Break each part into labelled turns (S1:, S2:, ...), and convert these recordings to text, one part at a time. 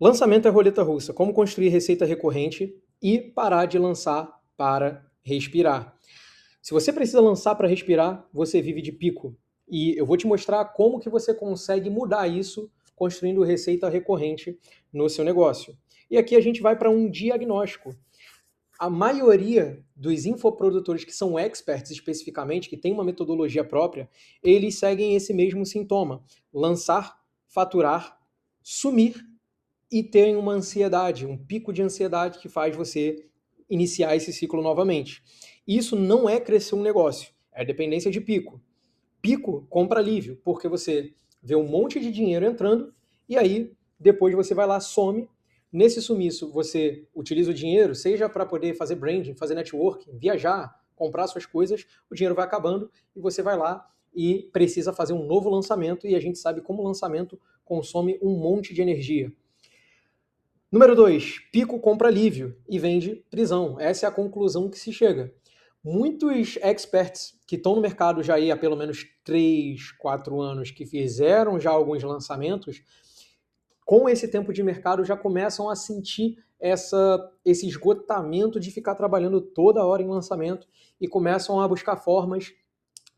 S1: Lançamento é roleta russa. Como construir receita recorrente e parar de lançar para respirar. Se você precisa lançar para respirar, você vive de pico. E eu vou te mostrar como que você consegue mudar isso construindo receita recorrente no seu negócio. E aqui a gente vai para um diagnóstico. A maioria dos infoprodutores que são experts especificamente, que tem uma metodologia própria, eles seguem esse mesmo sintoma: lançar, faturar, sumir e tem uma ansiedade, um pico de ansiedade que faz você iniciar esse ciclo novamente. Isso não é crescer um negócio, é dependência de pico. Pico compra alívio, porque você vê um monte de dinheiro entrando e aí depois você vai lá, some. Nesse sumiço, você utiliza o dinheiro, seja para poder fazer branding, fazer networking, viajar, comprar suas coisas, o dinheiro vai acabando e você vai lá e precisa fazer um novo lançamento, e a gente sabe como o lançamento consome um monte de energia. Número 2, pico compra alívio e vende prisão. Essa é a conclusão que se chega. Muitos experts que estão no mercado já há pelo menos 3, 4 anos, que fizeram já alguns lançamentos, com esse tempo de mercado já começam a sentir esse esgotamento de ficar trabalhando toda hora em lançamento e começam a buscar formas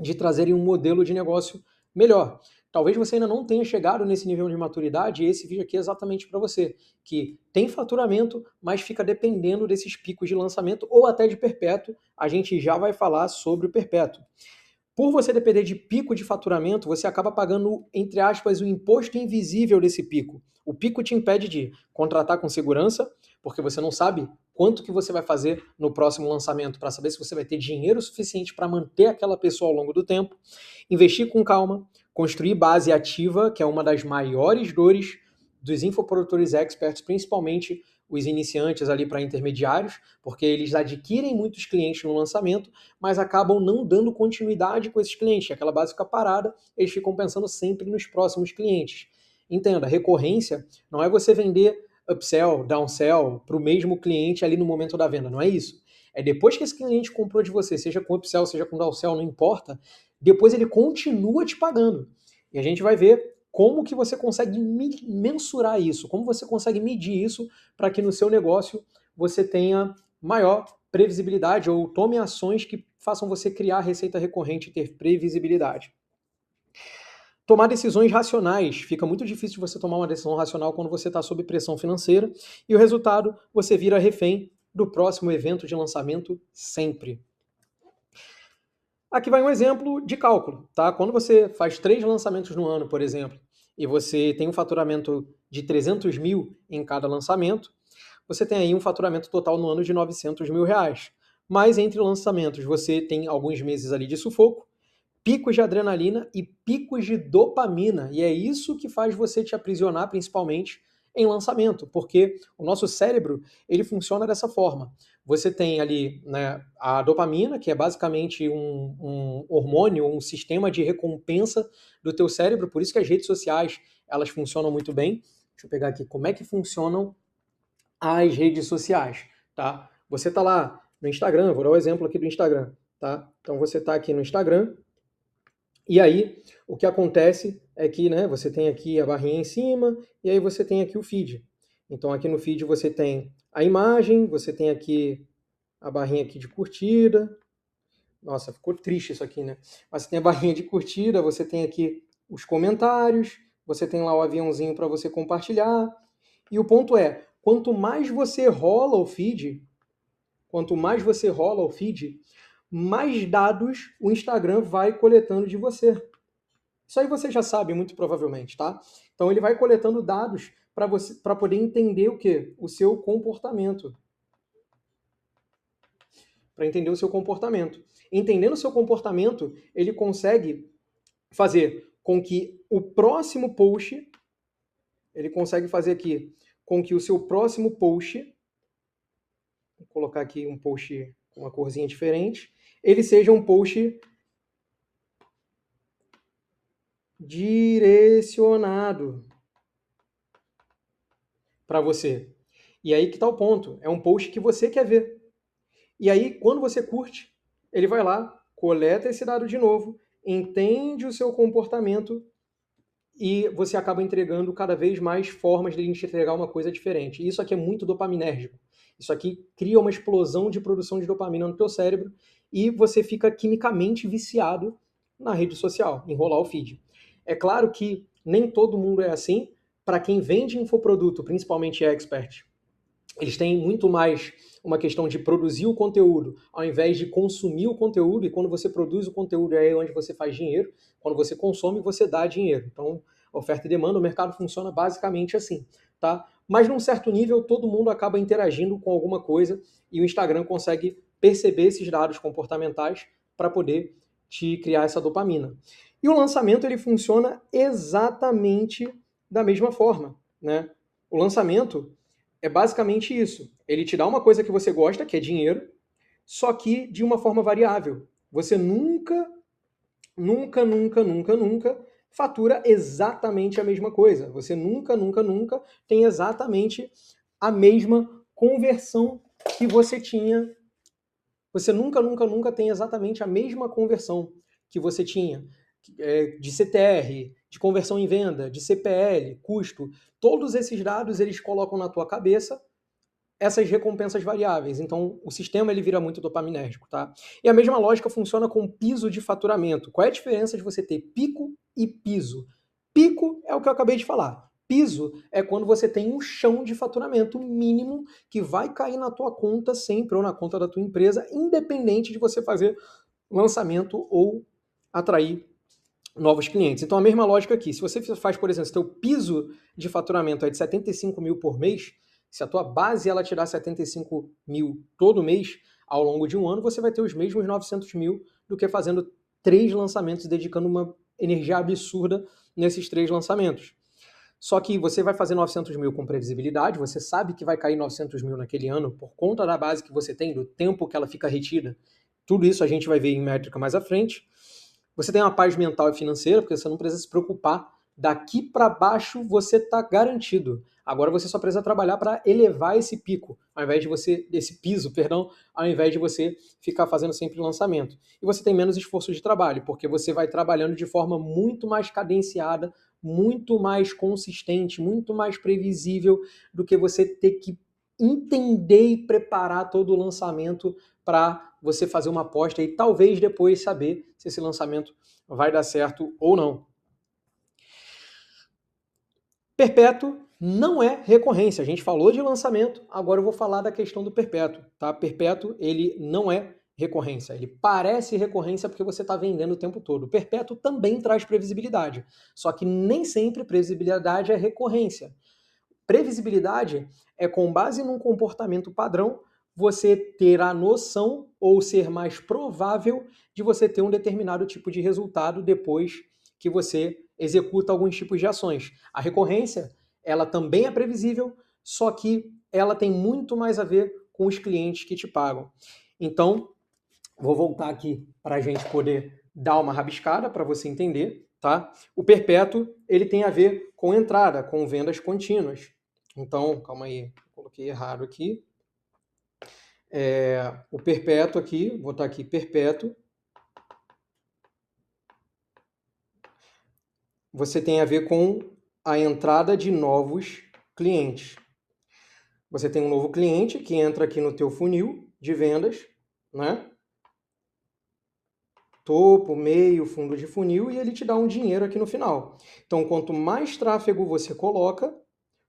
S1: de trazerem um modelo de negócio melhor. Talvez você ainda não tenha chegado nesse nível de maturidade, e esse vídeo aqui é exatamente para você, que tem faturamento, mas fica dependendo desses picos de lançamento ou até de perpétuo. A gente já vai falar sobre o perpétuo. Por você depender de pico de faturamento, você acaba pagando, entre aspas, o imposto invisível desse pico. O pico te impede de contratar com segurança, porque você não sabe quanto que você vai fazer no próximo lançamento para saber se você vai ter dinheiro suficiente para manter aquela pessoa ao longo do tempo. Investir com calma, construir base ativa, que é uma das maiores dores dos infoprodutores experts, principalmente os iniciantes ali para intermediários, porque eles adquirem muitos clientes no lançamento, mas acabam não dando continuidade com esses clientes. Aquela base fica parada, eles ficam pensando sempre nos próximos clientes. Entenda, recorrência não é você vender upsell, downsell para o mesmo cliente ali no momento da venda, não é isso. É depois que esse cliente comprou de você, seja com upsell, seja com downsell, não importa, depois ele continua te pagando. E a gente vai ver como que você consegue mensurar isso, como você consegue medir isso para que no seu negócio você tenha maior previsibilidade ou tome ações que façam você criar receita recorrente e ter previsibilidade. Tomar decisões racionais. Fica muito difícil você tomar uma decisão racional quando você está sob pressão financeira e o resultado, você vira refém do próximo evento de lançamento sempre. Aqui vai um exemplo de cálculo, tá? Quando você faz 3 lançamentos no ano, por exemplo, e você tem um faturamento de 300 mil em cada lançamento, você tem aí um faturamento total no ano de 900 mil reais. Mas entre lançamentos você tem alguns meses ali de sufoco, picos de adrenalina e picos de dopamina. E é isso que faz você te aprisionar, principalmente em lançamento, porque o nosso cérebro ele funciona dessa forma. Você tem ali, né, a dopamina, que é basicamente um hormônio, um sistema de recompensa do teu cérebro, por isso que as redes sociais elas funcionam muito bem. Deixa eu pegar aqui como é que funcionam as redes sociais, tá? Você tá lá no Instagram, vou dar o exemplo aqui do Instagram, tá? Então você tá aqui no Instagram, e aí o que acontece é que, né, você tem aqui a barrinha em cima, e aí você tem aqui o feed. Então aqui no feed você tem a imagem, você tem aqui a barrinha aqui de curtida. Nossa, ficou triste isso aqui, né? Mas você tem a barrinha de curtida, você tem aqui os comentários, você tem lá o aviãozinho para você compartilhar. E o ponto é, quanto mais você rola o feed, mais dados o Instagram vai coletando de você. Isso aí você já sabe, muito provavelmente, tá? Então ele vai coletando dados para você, para poder entender o quê? O seu comportamento. Para entender o seu comportamento. Entendendo o seu comportamento, ele consegue fazer com que o próximo post, ele consegue fazer aqui com que o seu próximo post, vou colocar aqui um post com uma corzinha diferente, ele seja um post direcionado para você. E aí que está o ponto, é um post que você quer ver. E aí, quando você curte, ele vai lá, coleta esse dado de novo, entende o seu comportamento e você acaba entregando cada vez mais formas de te entregar uma coisa diferente. Isso aqui é muito dopaminérgico. Isso aqui cria uma explosão de produção de dopamina no teu cérebro e você fica quimicamente viciado na rede social, em rolar o feed. É claro que nem todo mundo é assim. Para quem vende infoproduto, principalmente expert, eles têm muito mais uma questão de produzir o conteúdo ao invés de consumir o conteúdo, e quando você produz o conteúdo é aí onde você faz dinheiro, quando você consome, você dá dinheiro. Então, oferta e demanda, o mercado funciona basicamente assim, tá? Mas num certo nível, todo mundo acaba interagindo com alguma coisa e o Instagram consegue perceber esses dados comportamentais para poder te criar essa dopamina. E o lançamento, ele funciona exatamente da mesma forma, né? O lançamento é basicamente isso. Ele te dá uma coisa que você gosta, que é dinheiro, só que de uma forma variável. Você nunca fatura exatamente a mesma coisa. Você nunca tem exatamente a mesma conversão que você tinha. Você nunca tem exatamente a mesma conversão que você tinha de CTR, de conversão em venda, de CPL, custo. Todos esses dados eles colocam na tua cabeça essas recompensas variáveis. Então, o sistema ele vira muito dopaminérgico, tá? E a mesma lógica funciona com piso de faturamento. Qual é a diferença de você ter pico e piso? Pico é o que eu acabei de falar. Piso é quando você tem um chão de faturamento mínimo que vai cair na tua conta sempre ou na conta da tua empresa, independente de você fazer lançamento ou atrair novos clientes. Então, a mesma lógica aqui. Se você faz, por exemplo, se teu piso de faturamento é de 75 mil por mês, se a tua base ela te dá 75 mil todo mês, ao longo de um ano, você vai ter os mesmos 900 mil do que fazendo 3 lançamentos, dedicando uma energia absurda nesses 3 lançamentos. Só que você vai fazer 900 mil com previsibilidade, você sabe que vai cair 900 mil naquele ano por conta da base que você tem, do tempo que ela fica retida. Tudo isso a gente vai ver em métrica mais à frente. Você tem uma paz mental e financeira, porque você não precisa se preocupar. Daqui para baixo você está garantido. Agora você só precisa trabalhar para elevar esse pico, ao invés de você, esse piso, perdão, ao invés de você ficar fazendo sempre lançamento. E você tem menos esforço de trabalho, porque você vai trabalhando de forma muito mais cadenciada, muito mais consistente, muito mais previsível do que você ter que entender e preparar todo o lançamento para você fazer uma aposta e talvez depois saber se esse lançamento vai dar certo ou não. Perpétuo não é recorrência. A gente falou de lançamento, agora eu vou falar da questão do perpétuo. Tá? Perpétuo, ele não é recorrência. Ele parece recorrência porque você está vendendo o tempo todo. O perpétuo também traz previsibilidade, só que nem sempre previsibilidade é recorrência. Previsibilidade é com base num comportamento padrão você ter a noção ou ser mais provável de você ter um determinado tipo de resultado depois que você executa alguns tipos de ações. A recorrência, ela também é previsível, só que ela tem muito mais a ver com os clientes que te pagam. Então, vou voltar aqui para a gente poder dar uma rabiscada para você entender, tá? O perpétuo, ele tem a ver com entrada, com vendas contínuas. Então, calma aí, coloquei errado aqui. O perpétuo aqui, vou botar aqui perpétuo. Você tem a ver com a entrada de novos clientes. Você tem um novo cliente que entra aqui no teu funil de vendas, né? Topo, meio, fundo de funil, e ele te dá um dinheiro aqui no final. Então, quanto mais tráfego você coloca,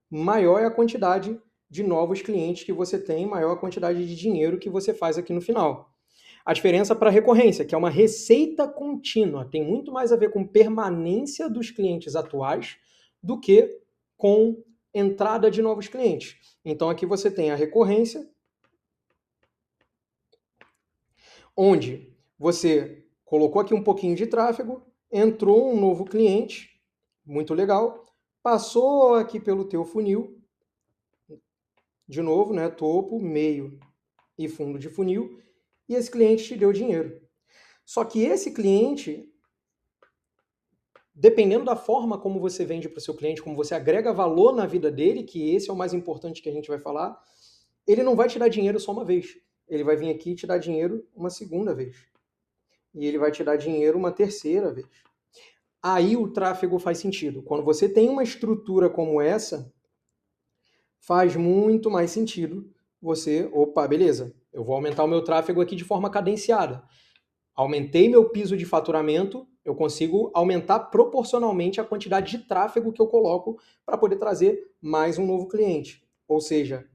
S1: maior é a quantidade de novos clientes que você tem, maior a quantidade de dinheiro que você faz aqui no final. A diferença para a recorrência, que é uma receita contínua, tem muito mais a ver com permanência dos clientes atuais do que com entrada de novos clientes. Então aqui você tem a recorrência, onde você colocou aqui um pouquinho de tráfego, entrou um novo cliente, muito legal, passou aqui pelo teu funil, de novo, né, topo, meio e fundo de funil, e esse cliente te deu dinheiro. Só que esse cliente, dependendo da forma como você vende para o seu cliente, como você agrega valor na vida dele, que esse é o mais importante que a gente vai falar, ele não vai te dar dinheiro só uma vez. Ele vai vir aqui e te dar dinheiro uma segunda vez. E ele vai te dar dinheiro uma terceira vez. aí o tráfego faz sentido. Quando você tem uma estrutura como essa, faz muito mais sentido você, opa, beleza, eu vou aumentar o meu tráfego aqui de forma cadenciada. Aumentei meu piso de faturamento, eu consigo aumentar proporcionalmente a quantidade de tráfego que eu coloco para poder trazer mais um novo cliente. Ou seja,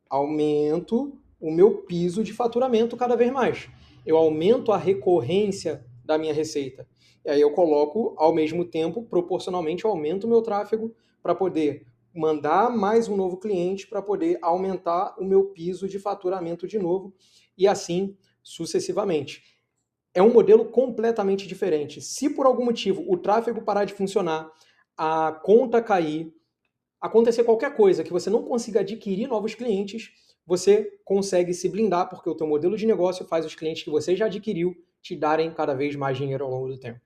S1: aumento o meu piso de faturamento cada vez mais. Eu aumento a recorrência da minha receita. E aí eu coloco, ao mesmo tempo, proporcionalmente, eu aumento o meu tráfego para poder mandar mais um novo cliente, para poder aumentar o meu piso de faturamento de novo, e assim sucessivamente. É um modelo completamente diferente. Se por algum motivo o tráfego parar de funcionar, a conta cair, acontecer qualquer coisa que você não consiga adquirir novos clientes, você consegue se blindar porque o teu modelo de negócio faz os clientes que você já adquiriu te darem cada vez mais dinheiro ao longo do tempo.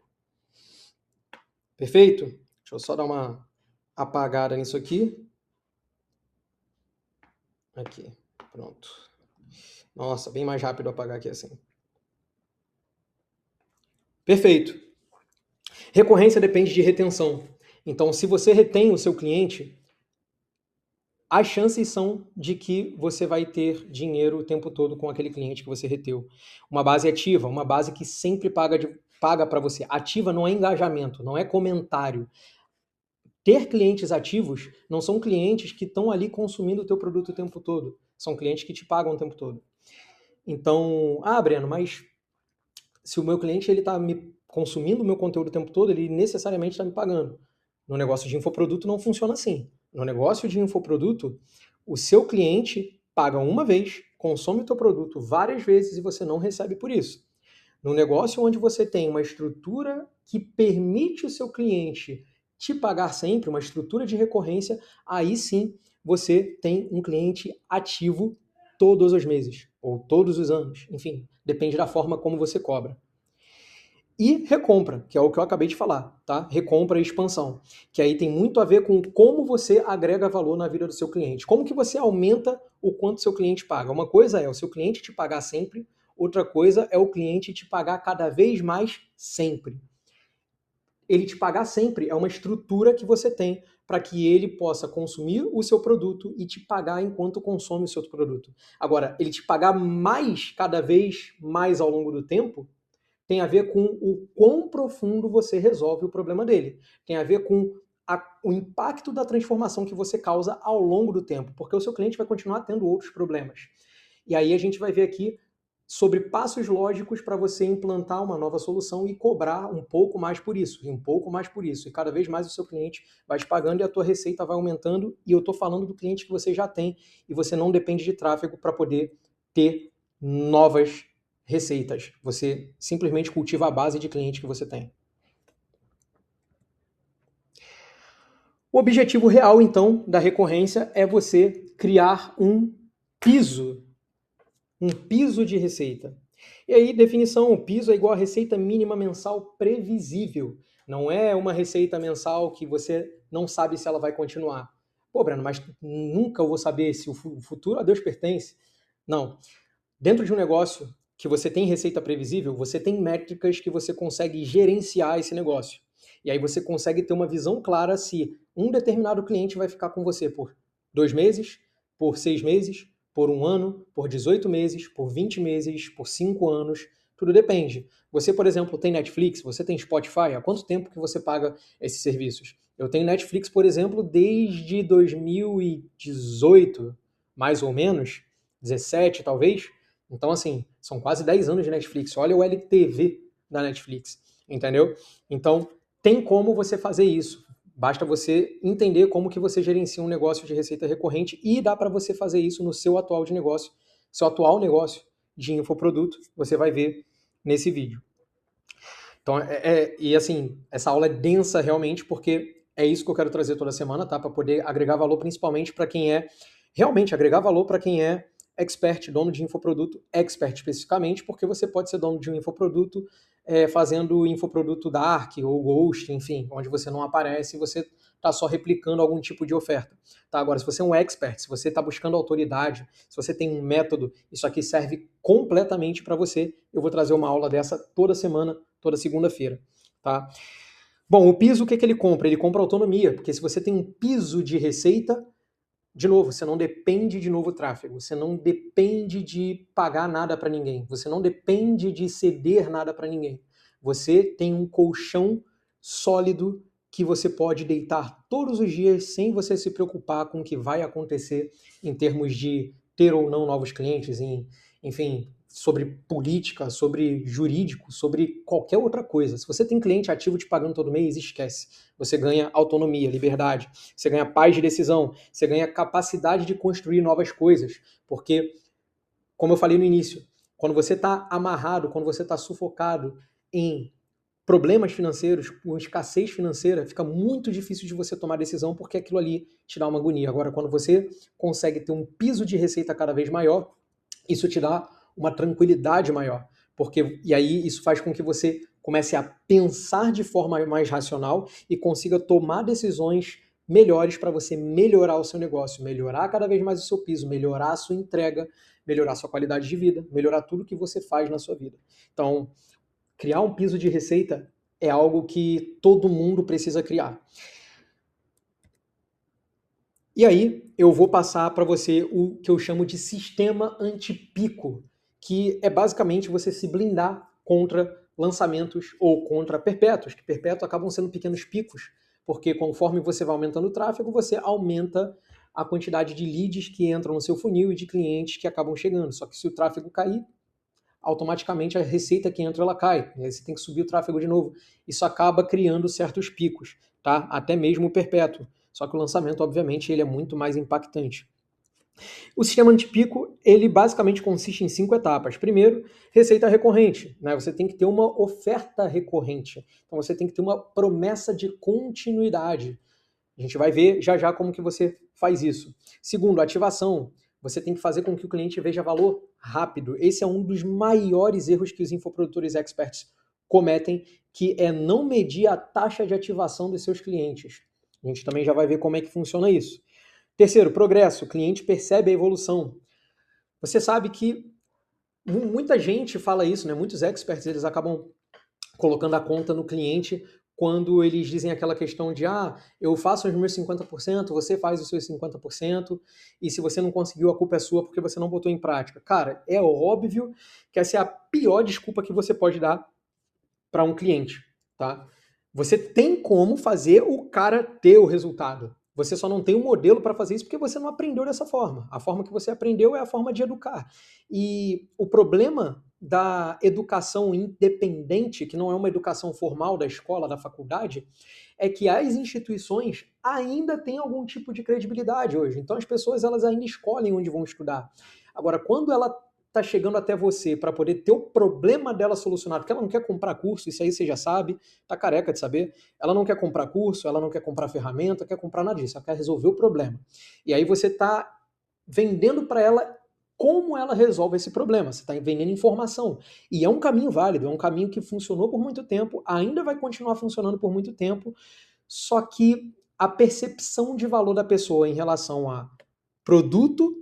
S1: Perfeito? Deixa eu só dar uma apagada nisso aqui. Aqui, pronto. Nossa, bem mais rápido apagar aqui assim. Perfeito. Recorrência depende de retenção. Então, se você retém o seu cliente, as chances são de que você vai ter dinheiro o tempo todo com aquele cliente que você reteu. Uma base ativa, uma base que sempre paga para você. Ativa não é engajamento, não é comentário. Ter clientes ativos não são clientes que estão ali consumindo o teu produto o tempo todo. São clientes que te pagam o tempo todo. Então, Breno, mas se o meu cliente está me consumindo o meu conteúdo o tempo todo, ele necessariamente está me pagando. No negócio de infoproduto não funciona assim. No negócio de infoproduto, o seu cliente paga uma vez, consome o teu produto várias vezes e você não recebe por isso. No negócio onde você tem uma estrutura que permite o seu cliente te pagar sempre, uma estrutura de recorrência, aí sim você tem um cliente ativo todos os meses, ou todos os anos, enfim, depende da forma como você cobra. E recompra, que é o que eu acabei de falar, tá? Recompra e expansão, que aí tem muito a ver com como você agrega valor na vida do seu cliente. Como que você aumenta o quanto seu cliente paga? Uma coisa é o seu cliente te pagar sempre, outra coisa é o cliente te pagar cada vez mais sempre. Ele te pagar sempre é uma estrutura que você tem para que ele possa consumir o seu produto e te pagar enquanto consome o seu produto. Agora, ele te pagar mais, cada vez mais ao longo do tempo, tem a ver com o quão profundo você resolve o problema dele. Tem a ver com o impacto da transformação que você causa ao longo do tempo, porque o seu cliente vai continuar tendo outros problemas. E aí a gente vai ver aqui sobre passos lógicos para você implantar uma nova solução e cobrar um pouco mais por isso, e um pouco mais por isso. E cada vez mais o seu cliente vai te pagando e a tua receita vai aumentando. E eu estou falando do cliente que você já tem e você não depende de tráfego para poder ter novas receitas. Você simplesmente cultiva a base de cliente que você tem. O objetivo real, então, da recorrência é você criar um piso de receita. E aí, definição, o piso é igual a receita mínima mensal previsível. Não é uma receita mensal que você não sabe se ela vai continuar. Pô, Breno, mas nunca eu vou saber se o futuro a Deus pertence. Não. Dentro de um negócio que você tem receita previsível, você tem métricas que você consegue gerenciar esse negócio. E aí você consegue ter uma visão clara se um determinado cliente vai ficar com você por 2 meses, por 6 meses, por 1 ano, por 18 meses, por 20 meses, por 5 anos. Tudo depende. Você, por exemplo, tem Netflix, você tem Spotify, há quanto tempo que você paga esses serviços? Eu tenho Netflix, por exemplo, desde 2018, mais ou menos, 17 talvez. Então, assim, são quase 10 anos de Netflix. Olha o LTV da Netflix, entendeu? Então, tem como você fazer isso. Basta você entender como que você gerencia um negócio de receita recorrente e dá para você fazer isso no seu atual negócio de infoproduto. Você vai ver nesse vídeo. Então, e assim, essa aula é densa realmente porque é isso que eu quero trazer toda semana, tá? Para poder agregar valor principalmente para quem é, realmente agregar valor para quem é expert, dono de infoproduto, expert especificamente, porque você pode ser dono de um infoproduto fazendo infoproduto dark ou ghost, enfim, onde você não aparece e você está só replicando algum tipo de oferta. Tá? Agora, se você é um expert, se você está buscando autoridade, se você tem um método, isso aqui serve completamente para você. Eu vou trazer uma aula dessa toda semana, toda segunda-feira. Tá? Bom, o piso, o que ele compra? Ele compra autonomia, porque se você tem um piso de receita, de novo, você não depende de novo tráfego, você não depende de pagar nada para ninguém, você não depende de ceder nada para ninguém. Você tem um colchão sólido que você pode deitar todos os dias sem você se preocupar com o que vai acontecer em termos de ter ou não novos clientes, enfim, sobre política, sobre jurídico, sobre qualquer outra coisa. Se você tem cliente ativo te pagando todo mês, esquece. Você ganha autonomia, liberdade, você ganha paz de decisão, você ganha capacidade de construir novas coisas. Porque, como eu falei no início, quando você está amarrado, quando você está sufocado em problemas financeiros, com escassez financeira, fica muito difícil de você tomar decisão porque aquilo ali te dá uma agonia. Agora, quando você consegue ter um piso de receita cada vez maior, isso te dá uma tranquilidade maior. E aí isso faz com que você comece a pensar de forma mais racional e consiga tomar decisões melhores para você melhorar o seu negócio, melhorar cada vez mais o seu piso, melhorar a sua entrega, melhorar a sua qualidade de vida, melhorar tudo que você faz na sua vida. Então, criar um piso de receita é algo que todo mundo precisa criar. E aí, eu vou passar para você o que eu chamo de sistema anti-pico, que é basicamente você se blindar contra lançamentos ou contra perpétuos, que perpétuos acabam sendo pequenos picos, porque conforme você vai aumentando o tráfego, você aumenta a quantidade de leads que entram no seu funil e de clientes que acabam chegando. Só que se o tráfego cair, automaticamente a receita que entra ela cai, e aí você tem que subir o tráfego de novo. Isso acaba criando certos picos, tá? Até mesmo o perpétuo. Só que o lançamento, obviamente, ele é muito mais impactante. O sistema antipico, ele basicamente consiste em 5 etapas. Primeiro, receita recorrente, né? Você tem que ter uma oferta recorrente. Então você tem que ter uma promessa de continuidade. A gente vai ver já já como que você faz isso. Segundo, ativação. Você tem que fazer com que o cliente veja valor rápido. Esse é um dos maiores erros que os infoprodutores experts cometem, que é não medir a taxa de ativação dos seus clientes. A gente também já vai ver como é que funciona isso. Terceiro, progresso. O cliente percebe a evolução. Você sabe que muita gente fala isso, né? Muitos experts, eles acabam colocando a conta no cliente quando eles dizem aquela questão de eu faço os meus 50%, você faz os seus 50%, e se você não conseguiu, a culpa é sua porque você não botou em prática. Cara, é óbvio que essa é a pior desculpa que você pode dar para um cliente, tá? Você tem como fazer o cara ter o resultado. Você só não tem um modelo para fazer isso porque você não aprendeu dessa forma. A forma que você aprendeu é a forma de educar. E o problema da educação independente, que não é uma educação formal da escola, da faculdade, é que as instituições ainda têm algum tipo de credibilidade hoje. Então as pessoas elas ainda escolhem onde vão estudar. Agora, quando ela está chegando até você para poder ter o problema dela solucionado, porque ela não quer comprar curso, isso aí você já sabe, tá careca de saber, ela não quer comprar curso, ela não quer comprar ferramenta, quer comprar nada disso, ela quer resolver o problema. E aí você está vendendo para ela como ela resolve esse problema, você está vendendo informação. E é um caminho válido, é um caminho que funcionou por muito tempo, ainda vai continuar funcionando por muito tempo, só que a percepção de valor da pessoa em relação a produto,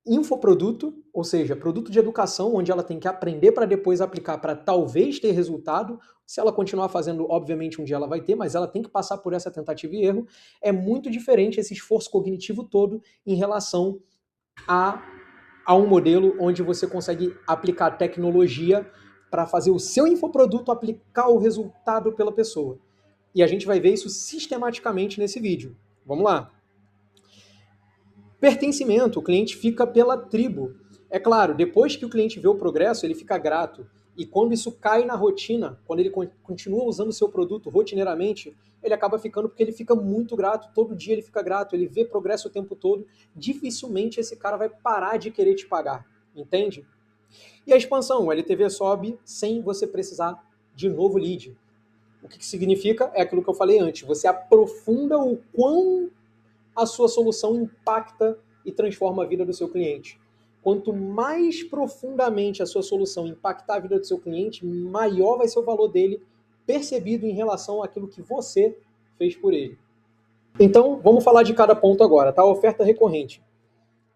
S1: infoproduto, ou seja, produto de educação, onde ela tem que aprender para depois aplicar para talvez ter resultado. Se ela continuar fazendo, obviamente um dia ela vai ter, mas ela tem que passar por essa tentativa e erro. É muito diferente esse esforço cognitivo todo em relação a um modelo onde você consegue aplicar tecnologia para fazer o seu infoproduto aplicar o resultado pela pessoa. E a gente vai ver isso sistematicamente nesse vídeo. Vamos lá. Pertencimento, o cliente fica pela tribo. É claro, depois que o cliente vê o progresso, ele fica grato. E quando isso cai na rotina, quando ele continua usando o seu produto rotineiramente, ele acaba ficando porque ele fica muito grato, todo dia ele fica grato, ele vê progresso o tempo todo, dificilmente esse cara vai parar de querer te pagar, entende? E a expansão, o LTV sobe sem você precisar de novo lead. O que significa? É aquilo que eu falei antes, você aprofunda o quão a sua solução impacta e transforma a vida do seu cliente. Quanto mais profundamente a sua solução impactar a vida do seu cliente, maior vai ser o valor dele percebido em relação àquilo que você fez por ele. Então, vamos falar de cada ponto agora, tá? Oferta recorrente.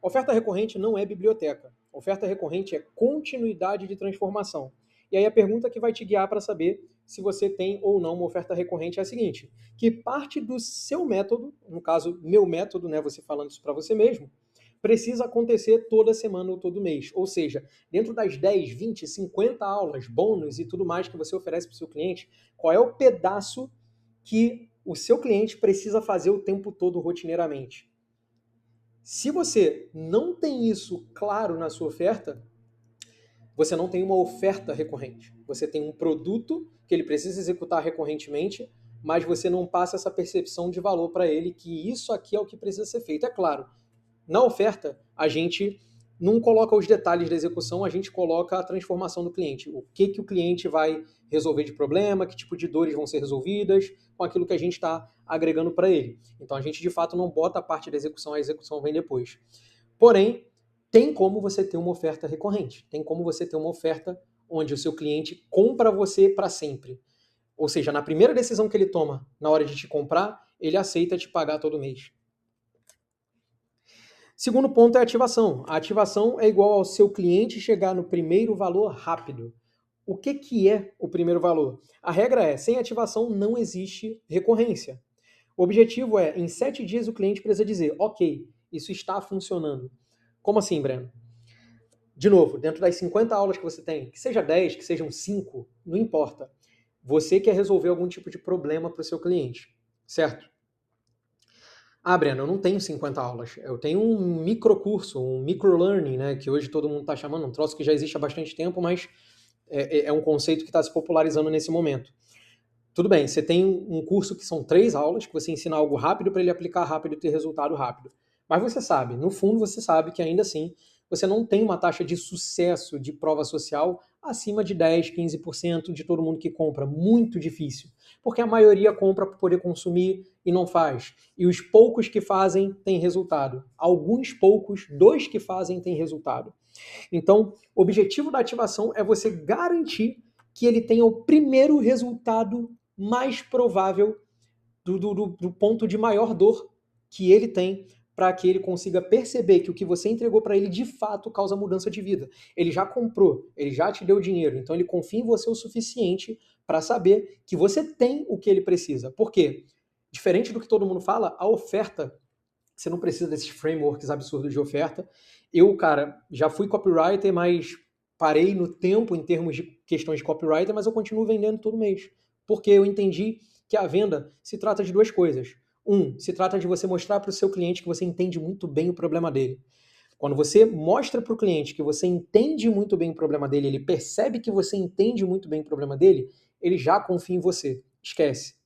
S1: Oferta recorrente não é biblioteca. Oferta recorrente é continuidade de transformação. E aí a pergunta que vai te guiar para saber se você tem ou não uma oferta recorrente é a seguinte, que parte do seu método, no caso, meu método, né, você falando isso para você mesmo, precisa acontecer toda semana ou todo mês. Ou seja, dentro das 10, 20, 50 aulas, bônus e tudo mais que você oferece para o seu cliente, qual é o pedaço que o seu cliente precisa fazer o tempo todo rotineiramente? Se você não tem isso claro na sua oferta, você não tem uma oferta recorrente. Você tem um produto que ele precisa executar recorrentemente, mas você não passa essa percepção de valor para ele que isso aqui é o que precisa ser feito. É claro, na oferta, a gente não coloca os detalhes da execução, a gente coloca a transformação do cliente. O que o cliente vai resolver de problema, que tipo de dores vão ser resolvidas, com aquilo que a gente está agregando para ele. Então, a gente, de fato, não bota a parte da execução, a execução vem depois. Porém, tem como você ter uma oferta recorrente. Tem como você ter uma oferta onde o seu cliente compra você para sempre. Ou seja, na primeira decisão que ele toma na hora de te comprar, ele aceita te pagar todo mês. Segundo ponto é a ativação. A ativação é igual ao seu cliente chegar no primeiro valor rápido. O que é o primeiro valor? A regra é, sem ativação não existe recorrência. O objetivo é, em 7 dias o cliente precisa dizer, ok, isso está funcionando. Como assim, Breno? De novo, dentro das 50 aulas que você tem, que seja 10, que sejam 5, não importa. Você quer resolver algum tipo de problema para o seu cliente, certo? Ah, Breno, eu não tenho 50 aulas. Eu tenho um microcurso, um microlearning, né? Que hoje todo mundo está chamando, um troço que já existe há bastante tempo, mas é um conceito que está se popularizando nesse momento. Tudo bem, você tem um curso que são 3 aulas, que você ensina algo rápido para ele aplicar rápido e ter resultado rápido. Mas você sabe, no fundo você sabe que ainda assim você não tem uma taxa de sucesso de prova social acima de 10, 15% de todo mundo que compra. Muito difícil. Porque a maioria compra para poder consumir e não faz. E os poucos que fazem têm resultado. Alguns poucos, 2 que fazem têm resultado. Então, o objetivo da ativação é você garantir que ele tenha o primeiro resultado mais provável do ponto de maior dor que ele tem, para que ele consiga perceber que o que você entregou para ele de fato causa mudança de vida. Ele já comprou, ele já te deu dinheiro, então ele confia em você o suficiente para saber que você tem o que ele precisa. Por quê? Diferente do que todo mundo fala, a oferta, você não precisa desses frameworks absurdos de oferta. Eu, cara, já fui copywriter, mas parei no tempo em termos de questões de copywriter, mas eu continuo vendendo todo mês. Porque eu entendi que a venda se trata de 2 coisas. Se trata de você mostrar para o seu cliente que você entende muito bem o problema dele. Quando você mostra para o cliente que você entende muito bem o problema dele, ele percebe que você entende muito bem o problema dele, ele já confia em você. Esquece.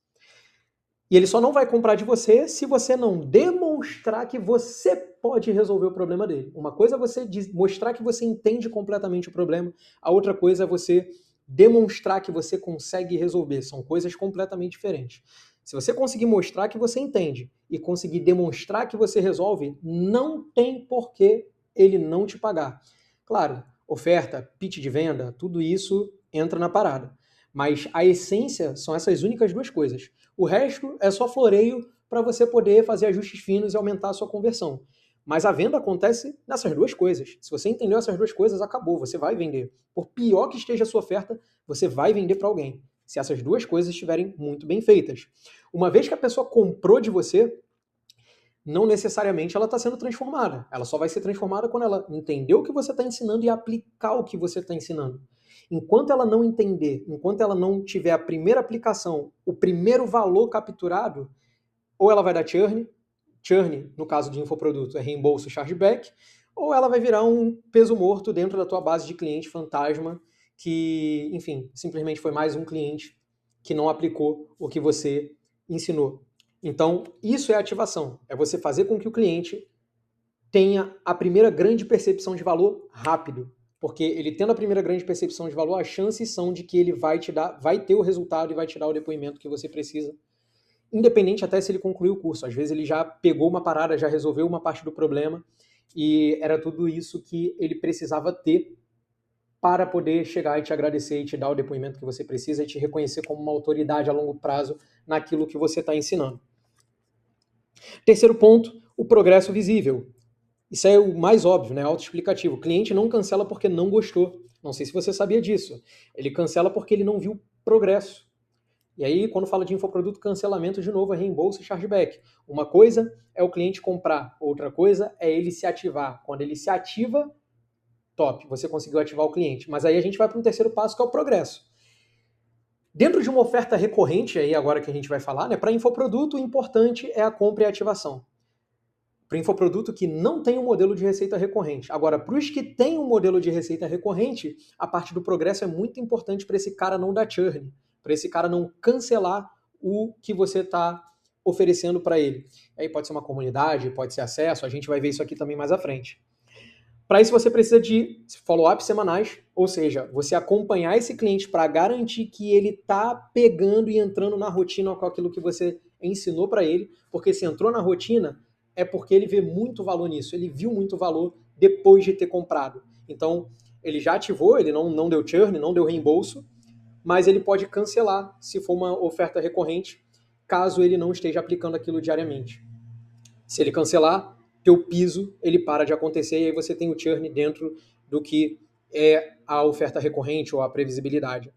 S1: E ele só não vai comprar de você se você não demonstrar que você pode resolver o problema dele. Uma coisa é você mostrar que você entende completamente o problema, a outra coisa é você demonstrar que você consegue resolver. São coisas completamente diferentes. Se você conseguir mostrar que você entende e conseguir demonstrar que você resolve, não tem por que ele não te pagar. Claro, oferta, pitch de venda, tudo isso entra na parada. Mas a essência são essas únicas 2 coisas. O resto é só floreio para você poder fazer ajustes finos e aumentar a sua conversão. Mas a venda acontece nessas 2 coisas. Se você entendeu essas 2 coisas, acabou, você vai vender. Por pior que esteja a sua oferta, você vai vender para alguém. Se essas 2 coisas estiverem muito bem feitas. Uma vez que a pessoa comprou de você, não necessariamente ela está sendo transformada. Ela só vai ser transformada quando ela entender o que você está ensinando e aplicar o que você está ensinando. Enquanto ela não entender, enquanto ela não tiver a primeira aplicação, o primeiro valor capturado, ou ela vai dar churn, no caso de infoproduto, é reembolso, chargeback, ou ela vai virar um peso morto dentro da tua base de cliente fantasma, que, enfim, simplesmente foi mais um cliente que não aplicou o que você ensinou. Então, isso é ativação, é você fazer com que o cliente tenha a primeira grande percepção de valor rápido. Porque ele tendo a primeira grande percepção de valor, as chances são de que ele vai ter o resultado e vai te dar o depoimento que você precisa, independente até se ele concluiu o curso. Às vezes ele já pegou uma parada, já resolveu uma parte do problema, e era tudo isso que ele precisava ter para poder chegar e te agradecer e te dar o depoimento que você precisa e te reconhecer como uma autoridade a longo prazo naquilo que você está ensinando. Terceiro ponto, o progresso visível. Isso é o mais óbvio, né? Autoexplicativo. O cliente não cancela porque não gostou. Não sei se você sabia disso. Ele cancela porque ele não viu progresso. E aí, quando fala de infoproduto, cancelamento, de novo, é reembolso e chargeback. Uma coisa é o cliente comprar, outra coisa é ele se ativar. Quando ele se ativa, top, você conseguiu ativar o cliente. Mas aí a gente vai para um terceiro passo, que é o progresso. Dentro de uma oferta recorrente, aí agora que a gente vai falar, né, para infoproduto, o importante é a compra e a ativação. Para infoproduto que não tem um modelo de receita recorrente. Agora, para os que têm um modelo de receita recorrente, a parte do progresso é muito importante para esse cara não dar churn, para esse cara não cancelar o que você está oferecendo para ele. Aí pode ser uma comunidade, pode ser acesso, a gente vai ver isso aqui também mais à frente. Para isso você precisa de follow-ups semanais, ou seja, você acompanhar esse cliente para garantir que ele está pegando e entrando na rotina com aquilo que você ensinou para ele, porque se entrou na rotina é porque ele vê muito valor nisso, ele viu muito valor depois de ter comprado. Então, ele já ativou, ele não deu churn, não deu reembolso, mas ele pode cancelar se for uma oferta recorrente, caso ele não esteja aplicando aquilo diariamente. Se ele cancelar, teu piso ele para de acontecer e aí você tem o churn dentro do que é a oferta recorrente ou a previsibilidade.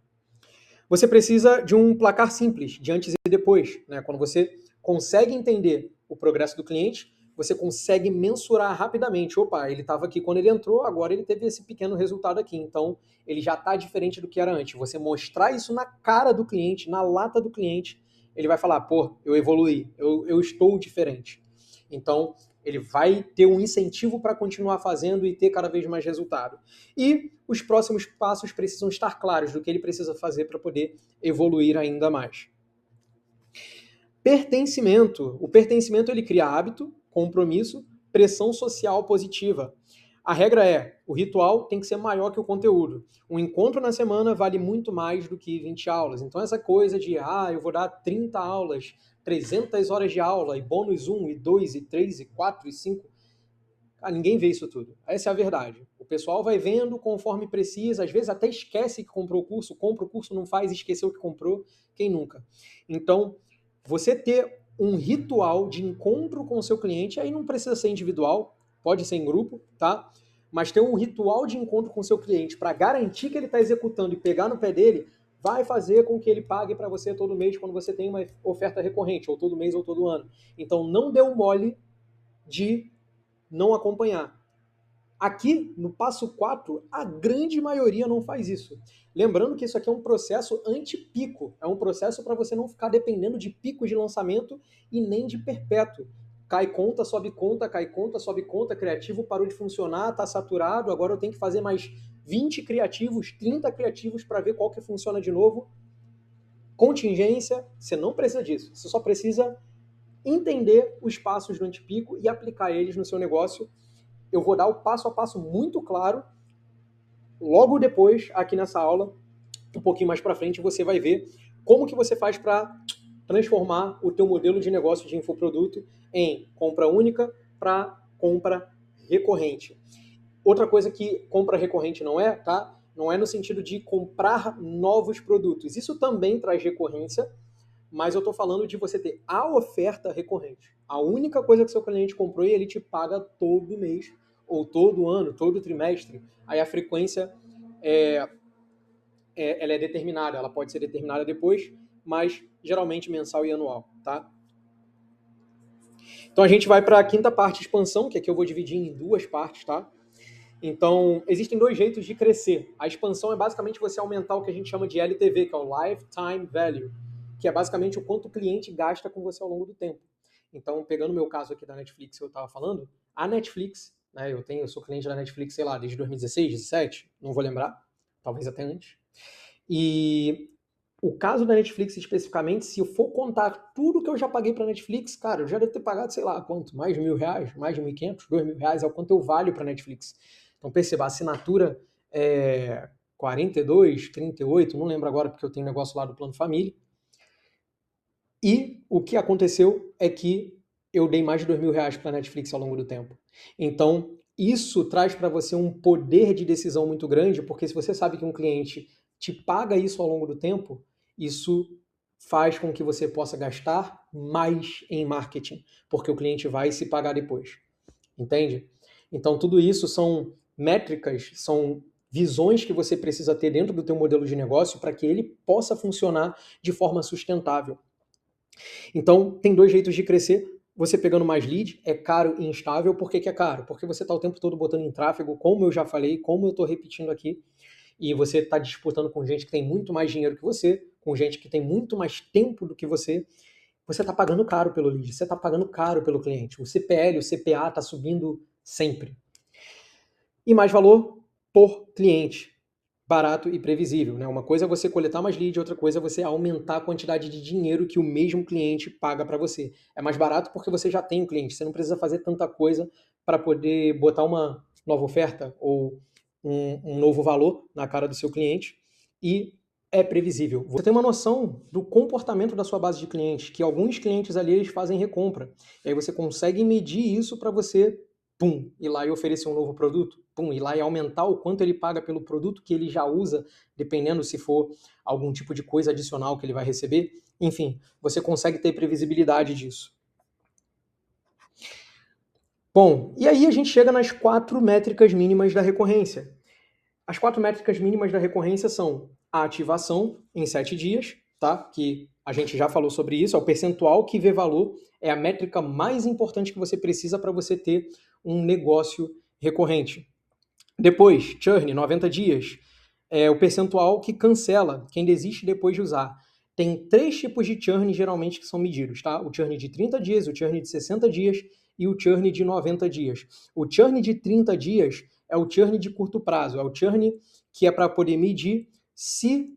S1: Você precisa de um placar simples, de antes e depois. Né? Quando você consegue entender o progresso do cliente, você consegue mensurar rapidamente. Opa, ele estava aqui quando ele entrou, agora ele teve esse pequeno resultado aqui. Então, ele já está diferente do que era antes. Você mostrar isso na cara do cliente, na lata do cliente, ele vai falar, pô, eu evoluí, eu estou diferente. Então, ele vai ter um incentivo para continuar fazendo e ter cada vez mais resultado. E os próximos passos precisam estar claros do que ele precisa fazer para poder evoluir ainda mais. Pertencimento. O pertencimento ele cria hábito, compromisso, pressão social positiva. A regra é, o ritual tem que ser maior que o conteúdo. Um encontro na semana vale muito mais do que 20 aulas. Então essa coisa de, eu vou dar 30 aulas, 300 horas de aula, e bônus 1, e 2, e 3, e 4, e 5... ninguém vê isso tudo. Essa é a verdade. O pessoal vai vendo conforme precisa, às vezes até esquece que comprou o curso, compra o curso, não faz, esqueceu que comprou, quem nunca? Então, você ter um ritual de encontro com o seu cliente, aí não precisa ser individual, pode ser em grupo, tá? Mas ter um ritual de encontro com o seu cliente para garantir que ele está executando e pegar no pé dele, vai fazer com que ele pague para você todo mês quando você tem uma oferta recorrente, ou todo mês ou todo ano. Então, não dê o mole de não acompanhar. Aqui, no passo 4, a grande maioria não faz isso. Lembrando que isso aqui é um processo anti-pico. É um processo para você não ficar dependendo de picos de lançamento e nem de perpétuo. Cai conta, sobe conta, cai conta, sobe conta, criativo parou de funcionar, está saturado, agora eu tenho que fazer mais 20 criativos, 30 criativos para ver qual que funciona de novo. Contingência, você não precisa disso. Você só precisa entender os passos do anti-pico e aplicar eles no seu negócio. Eu vou dar o passo a passo muito claro. Logo depois, aqui nessa aula, um pouquinho mais para frente, você vai ver como que você faz para transformar o teu modelo de negócio de infoproduto em compra única para compra recorrente. Outra coisa que compra recorrente não é, tá? Não é no sentido de comprar novos produtos. Isso também traz recorrência, mas eu estou falando de você ter a oferta recorrente. A única coisa que seu cliente comprou e ele te paga todo mês, ou todo ano, todo trimestre. Aí a frequência ela é determinada, ela pode ser determinada depois, mas geralmente mensal e anual, tá? Então a gente vai para a quinta parte, expansão, que aqui eu vou dividir em duas partes, tá? Então, existem dois jeitos de crescer. A expansão é basicamente você aumentar o que a gente chama de LTV, que é o Lifetime Value, que é basicamente o quanto o cliente gasta com você ao longo do tempo. Então, pegando o meu caso aqui da Netflix que eu estava falando, a Netflix, né, eu sou cliente da Netflix, sei lá, desde 2016, 2017, não vou lembrar, talvez até antes. E o caso da Netflix especificamente, se eu for contar tudo que eu já paguei para a Netflix, cara, eu já devo ter pagado, sei lá, quanto? Mais de R$1.000, mais de 1.500, R$2.000, é o quanto eu valho para a Netflix. Então perceba, a assinatura é 42, 38, não lembro agora porque eu tenho negócio lá do Plano Família. E o que aconteceu é que eu dei mais de R$2.000 para a Netflix ao longo do tempo. Então, isso traz para você um poder de decisão muito grande, porque se você sabe que um cliente te paga isso ao longo do tempo, isso faz com que você possa gastar mais em marketing, porque o cliente vai se pagar depois. Entende? Então, tudo isso são métricas, são visões que você precisa ter dentro do teu modelo de negócio para que ele possa funcionar de forma sustentável. Então, tem dois jeitos de crescer. Você pegando mais lead é caro e instável. Por que é caro? Porque você está o tempo todo botando em tráfego, como eu já falei, como eu estou repetindo aqui, e você está disputando com gente que tem muito mais dinheiro que você, com gente que tem muito mais tempo do que você está pagando caro pelo lead, você está pagando caro pelo cliente. O CPL, o CPA está subindo sempre. E mais valor por cliente, barato e previsível. Né? Uma coisa é você coletar mais lead, outra coisa é você aumentar a quantidade de dinheiro que o mesmo cliente paga para você. É mais barato porque você já tem um cliente, você não precisa fazer tanta coisa para poder botar uma nova oferta ou um novo valor na cara do seu cliente, e é previsível. Você tem uma noção do comportamento da sua base de clientes, que alguns clientes ali eles fazem recompra, e aí você consegue medir isso para você ir lá e oferecer um novo produto, ir lá e aumentar o quanto ele paga pelo produto que ele já usa, dependendo se for algum tipo de coisa adicional que ele vai receber. Enfim, você consegue ter previsibilidade disso. Bom, e aí a gente chega nas 4 métricas mínimas da recorrência. As 4 métricas mínimas da recorrência são a ativação em 7 dias, tá? Que a gente já falou sobre isso, é o percentual que vê valor, é a métrica mais importante que você precisa para você ter um negócio recorrente. Depois, churn, 90 dias, é o percentual que cancela, quem desiste depois de usar. Tem 3 tipos de churn geralmente que são medidos, tá? O churn de 30 dias, o churn de 60 dias e o churn de 90 dias. O churn de 30 dias é o churn de curto prazo, é o churn que é para poder medir se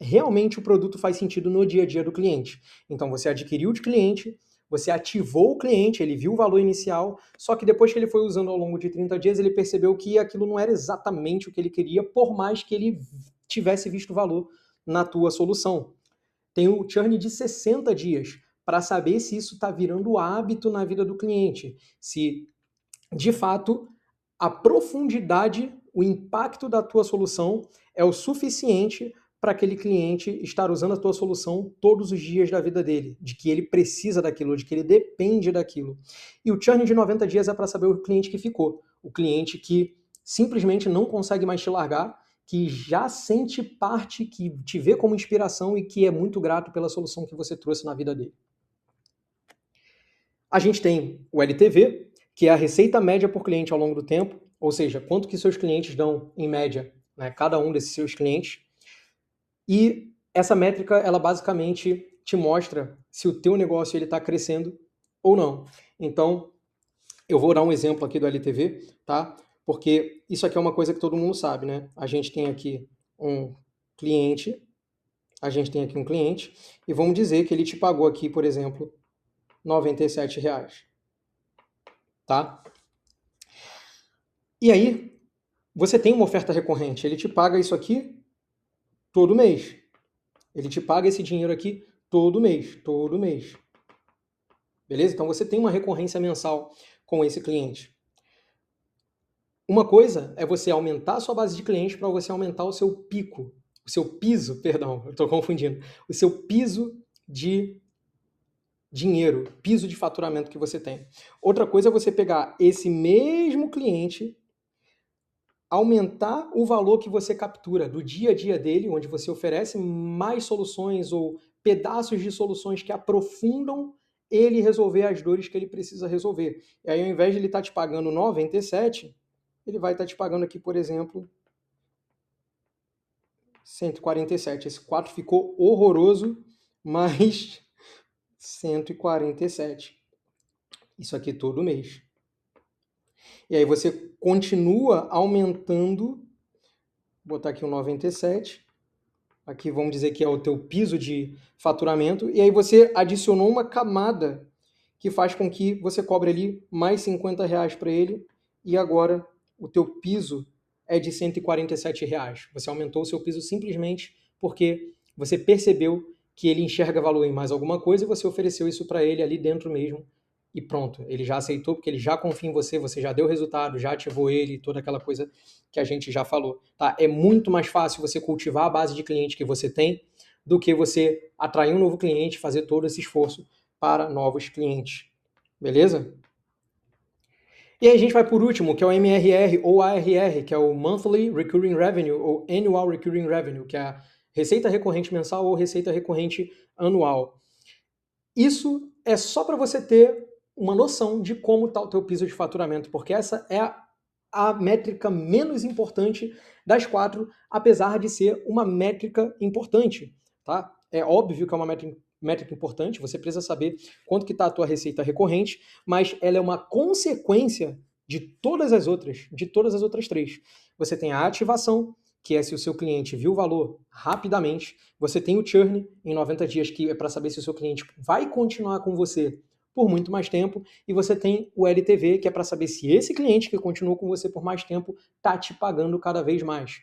S1: realmente o produto faz sentido no dia a dia do cliente. Então você adquiriu o cliente, você ativou o cliente, ele viu o valor inicial, só que depois que ele foi usando ao longo de 30 dias, ele percebeu que aquilo não era exatamente o que ele queria, por mais que ele tivesse visto valor na tua solução. Tem o churn de 60 dias, para saber se isso está virando hábito na vida do cliente, se de fato a profundidade, o impacto da tua solução é o suficiente para aquele cliente estar usando a tua solução todos os dias da vida dele, de que ele precisa daquilo, de que ele depende daquilo. E o churn de 90 dias é para saber o cliente que ficou, o cliente que simplesmente não consegue mais te largar, que já sente parte, que te vê como inspiração e que é muito grato pela solução que você trouxe na vida dele. A gente tem o LTV, que é a receita média por cliente ao longo do tempo, ou seja, quanto que seus clientes dão em média, né, cada um desses seus clientes. E essa métrica, ela basicamente te mostra se o teu negócio está crescendo ou não. Então, eu vou dar um exemplo aqui do LTV, tá? Porque isso aqui é uma coisa que todo mundo sabe, né? A gente tem aqui um cliente, e vamos dizer que ele te pagou aqui, por exemplo, R$ 97, tá? E aí, você tem uma oferta recorrente, ele te paga isso aqui todo mês. Ele te paga esse dinheiro aqui todo mês. Beleza? Então você tem uma recorrência mensal com esse cliente. Uma coisa é você aumentar a sua base de clientes para você aumentar o seu pico, o seu piso, perdão, eu estou confundindo, o seu piso de dinheiro, piso de faturamento que você tem. Outra coisa é você pegar esse mesmo cliente, aumentar o valor que você captura do dia a dia dele, onde você oferece mais soluções ou pedaços de soluções que aprofundam ele resolver as dores que ele precisa resolver. E aí, ao invés de ele estar te pagando 97, ele vai estar te pagando aqui, por exemplo, 147. Esse 4 ficou horroroso, mas 147. Isso aqui todo mês. E aí você continua aumentando, vou botar aqui um 97, aqui vamos dizer que é o teu piso de faturamento, e aí você adicionou uma camada que faz com que você cobre ali mais R$ 50 para ele, e agora o teu piso é de R$ 147. Você aumentou o seu piso simplesmente porque você percebeu que ele enxerga valor em mais alguma coisa e você ofereceu isso para ele ali dentro mesmo, e pronto, ele já aceitou porque ele já confia em você, você já deu resultado, já ativou ele, toda aquela coisa que a gente já falou. Tá? É muito mais fácil você cultivar a base de cliente que você tem do que você atrair um novo cliente, fazer todo esse esforço para novos clientes. Beleza? E aí a gente vai por último, que é o MRR ou ARR, que é o Monthly Recurring Revenue ou Annual Recurring Revenue, que é a receita recorrente mensal ou receita recorrente anual. Isso é só para você ter uma noção de como está o teu piso de faturamento, porque essa é a métrica menos importante das 4, apesar de ser uma métrica importante, tá? É óbvio que é uma métrica importante, você precisa saber quanto que está a tua receita recorrente, mas ela é uma consequência de todas as outras 3. Você tem a ativação, que é se o seu cliente viu o valor rapidamente. Você tem o churn em 90 dias, que é para saber se o seu cliente vai continuar com você por muito mais tempo. E você tem o LTV, que é para saber se esse cliente que continuou com você por mais tempo está te pagando cada vez mais.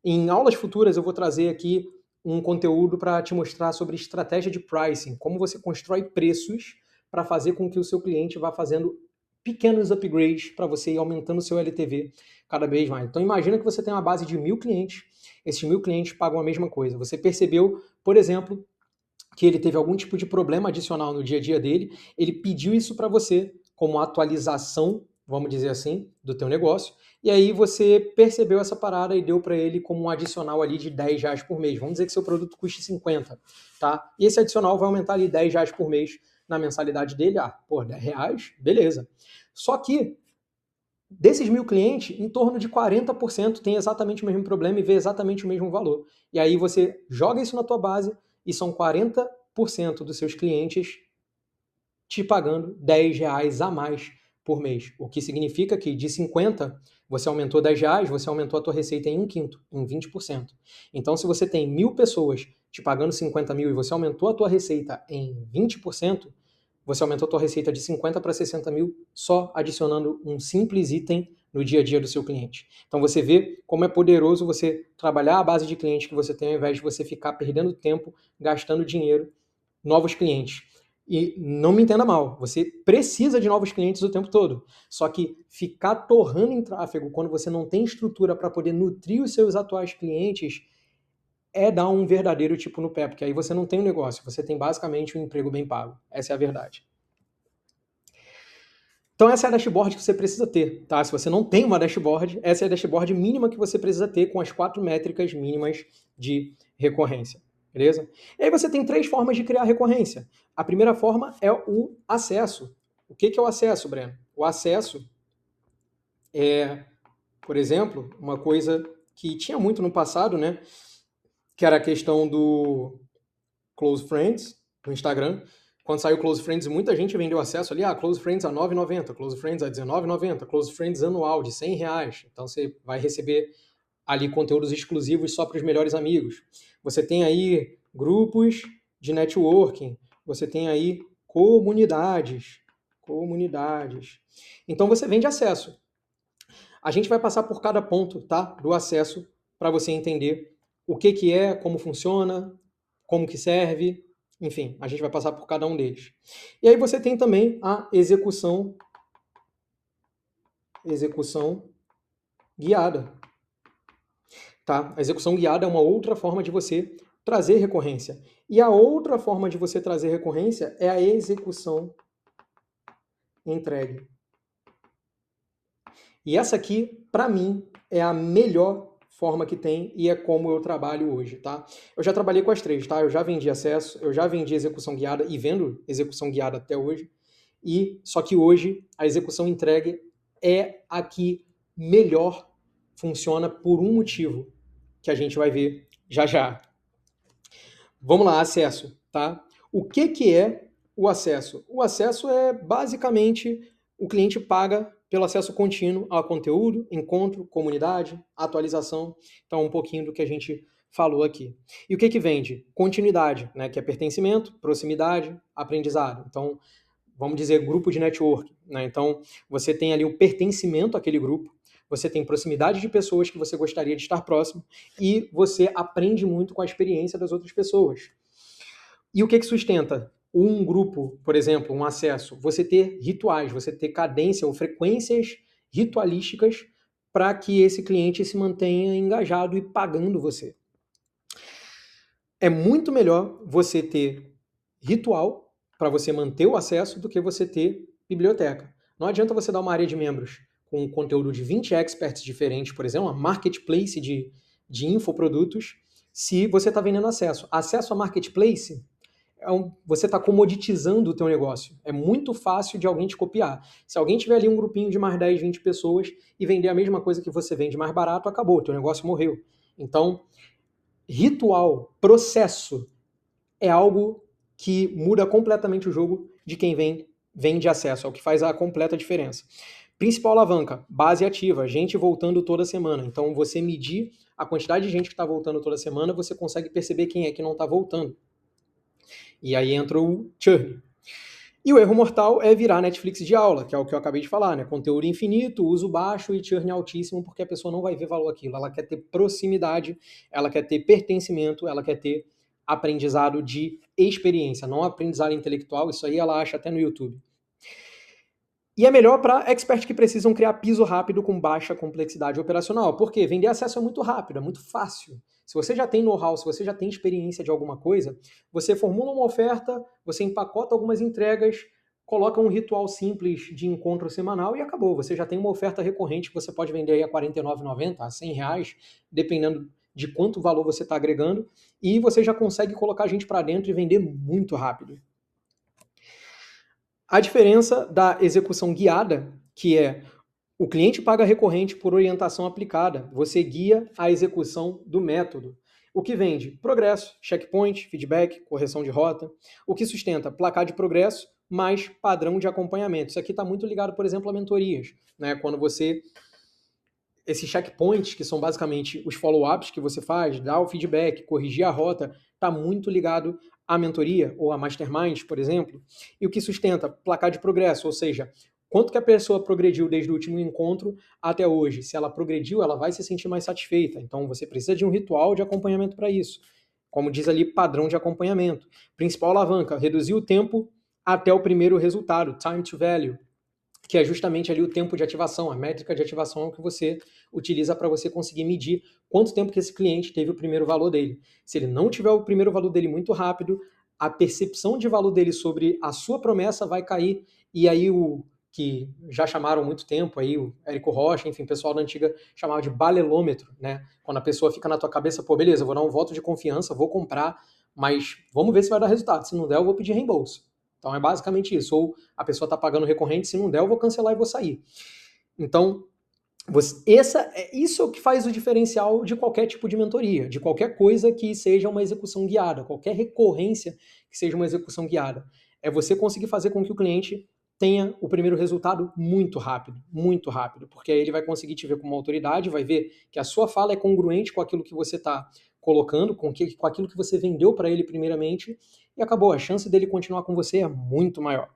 S1: Em aulas futuras eu vou trazer aqui um conteúdo para te mostrar sobre estratégia de pricing, como você constrói preços para fazer com que o seu cliente vá fazendo pequenos upgrades para você ir aumentando o seu LTV cada vez mais. Então imagina que você tem uma base de 1.000 clientes, esses 1.000 clientes pagam a mesma coisa. Você percebeu, por exemplo, que ele teve algum tipo de problema adicional no dia a dia dele, ele pediu isso para você como atualização, vamos dizer assim, do teu negócio, e aí você percebeu essa parada e deu para ele como um adicional ali de R$10 por mês. Vamos dizer que seu produto custe 50, tá? E esse adicional vai aumentar ali R$10 por mês na mensalidade dele. Ah, pô, R$10, beleza. Só que desses 1.000 clientes, em torno de 40% tem exatamente o mesmo problema e vê exatamente o mesmo valor. E aí você joga isso na tua base e são 40% dos seus clientes te pagando R$10 a mais por mês. O que significa que de 50, você aumentou R$10, você aumentou a tua receita em 1/5, em 20%. Então, se você tem 1.000 pessoas te pagando 50 mil e você aumentou a tua receita em 20%, você aumentou a tua receita de 50 para 60 mil só adicionando um simples item no dia a dia do seu cliente. Então você vê como é poderoso você trabalhar a base de clientes que você tem ao invés de você ficar perdendo tempo, gastando dinheiro, novos clientes. E não me entenda mal, você precisa de novos clientes o tempo todo. Só que ficar torrando em tráfego quando você não tem estrutura para poder nutrir os seus atuais clientes é dar um verdadeiro tipo no pé, porque aí você não tem um negócio, você tem basicamente um emprego bem pago. Essa é a verdade. Então essa é a dashboard que você precisa ter, tá? Se você não tem uma dashboard, essa é a dashboard mínima que você precisa ter com as 4 métricas mínimas de recorrência, beleza? E aí você tem 3 formas de criar recorrência. A primeira forma é o acesso. O que é o acesso, Breno? O acesso é, por exemplo, uma coisa que tinha muito no passado, né? Que era a questão do Close Friends no Instagram. Quando saiu Close Friends, muita gente vendeu acesso ali, Close Friends a R$ 9,90, Close Friends a R$19,90, Close Friends anual de R$100. Então você vai receber ali conteúdos exclusivos só para os melhores amigos. Você tem aí grupos de networking, você tem aí comunidades. Então você vende acesso. A gente vai passar por cada ponto, tá, do acesso para você entender o que é, como funciona, como que serve, enfim, a gente vai passar por cada um deles. E aí você tem também a execução guiada. Tá? A execução guiada é uma outra forma de você trazer recorrência. E a outra forma de você trazer recorrência é a execução entregue. E essa aqui, para mim, é a melhor forma que tem e é como eu trabalho hoje, tá? Eu já trabalhei com as 3, tá? Eu já vendi acesso, eu já vendi execução guiada e vendo execução guiada até hoje. E só que hoje a execução entregue é a que melhor funciona por um motivo que a gente vai ver já já. Vamos lá, acesso, tá? O que é o acesso? O acesso é basicamente o cliente paga pelo acesso contínuo a conteúdo, encontro, comunidade, atualização. Então, um pouquinho do que a gente falou aqui. E o que vende? Continuidade, né? Que é pertencimento, proximidade, aprendizado. Então, vamos dizer grupo de network, né? Então, você tem ali o pertencimento àquele grupo, você tem proximidade de pessoas que você gostaria de estar próximo e você aprende muito com a experiência das outras pessoas. E o que sustenta um grupo, por exemplo, um acesso? Você ter rituais, você ter cadência ou frequências ritualísticas para que esse cliente se mantenha engajado e pagando você. É muito melhor você ter ritual para você manter o acesso do que você ter biblioteca. Não adianta você dar uma área de membros com um conteúdo de 20 experts diferentes, por exemplo, uma marketplace de infoprodutos, se você está vendendo acesso. Acesso a marketplace, você está comoditizando o teu negócio. É muito fácil de alguém te copiar. Se alguém tiver ali um grupinho de mais 10, 20 pessoas e vender a mesma coisa que você vende mais barato, acabou, teu negócio morreu. Então, ritual, processo, é algo que muda completamente o jogo de quem vende acesso, é o que faz a completa diferença. Principal alavanca, base ativa, gente voltando toda semana. Então, você medir a quantidade de gente que está voltando toda semana, você consegue perceber quem é que não está voltando. E aí entra o churn. E o erro mortal é virar Netflix de aula, que é o que eu acabei de falar, né? Conteúdo infinito, uso baixo e churn altíssimo, porque a pessoa não vai ver valor aquilo. Ela quer ter proximidade, ela quer ter pertencimento, ela quer ter aprendizado de experiência, não aprendizado intelectual. Isso aí ela acha até no YouTube. E é melhor para experts que precisam criar piso rápido com baixa complexidade operacional. Por quê? Vender acesso é muito rápido, é muito fácil. Se você já tem know-how, se você já tem experiência de alguma coisa, você formula uma oferta, você empacota algumas entregas, coloca um ritual simples de encontro semanal e acabou. Você já tem uma oferta recorrente que você pode vender aí a R$ 49,90, a R$ 100, dependendo de quanto valor você está agregando, e você já consegue colocar a gente para dentro e vender muito rápido. A diferença da execução guiada, que é o cliente paga recorrente por orientação aplicada, você guia a execução do método. O que vende? Progresso, checkpoint, feedback, correção de rota. O que sustenta? Placar de progresso mais padrão de acompanhamento. Isso aqui está muito ligado, por exemplo, a mentorias, né? Quando você... Esses checkpoints, que são basicamente os follow-ups que você faz, dar o feedback, corrigir a rota, está muito ligado à mentoria ou à mastermind, por exemplo. E o que sustenta? Placar de progresso, ou seja, quanto que a pessoa progrediu desde o último encontro até hoje. Se ela progrediu, ela vai se sentir mais satisfeita. Então, você precisa de um ritual de acompanhamento para isso. Como diz ali, padrão de acompanhamento. Principal alavanca, reduzir o tempo até o primeiro resultado, time to value, que é justamente ali o tempo de ativação, a métrica de ativação é o que você utiliza para você conseguir medir quanto tempo que esse cliente teve o primeiro valor dele. Se ele não tiver o primeiro valor dele muito rápido, a percepção de valor dele sobre a sua promessa vai cair, e aí o que já chamaram há muito tempo, aí o Érico Rocha, enfim, o pessoal da antiga chamava de balelômetro, né? Quando a pessoa fica na tua cabeça, pô, beleza, vou dar um voto de confiança, vou comprar, mas vamos ver se vai dar resultado. Se não der, eu vou pedir reembolso. Então é basicamente isso. Ou a pessoa está pagando recorrente, se não der, eu vou cancelar e vou sair. Então, isso é o que faz o diferencial de qualquer tipo de mentoria, de qualquer coisa que seja uma execução guiada, qualquer recorrência que seja uma execução guiada. É você conseguir fazer com que o cliente tenha o primeiro resultado muito rápido, porque aí ele vai conseguir te ver como uma autoridade, vai ver que a sua fala é congruente com aquilo que você está colocando, com aquilo que você vendeu para ele primeiramente, e acabou. A chance dele continuar com você é muito maior.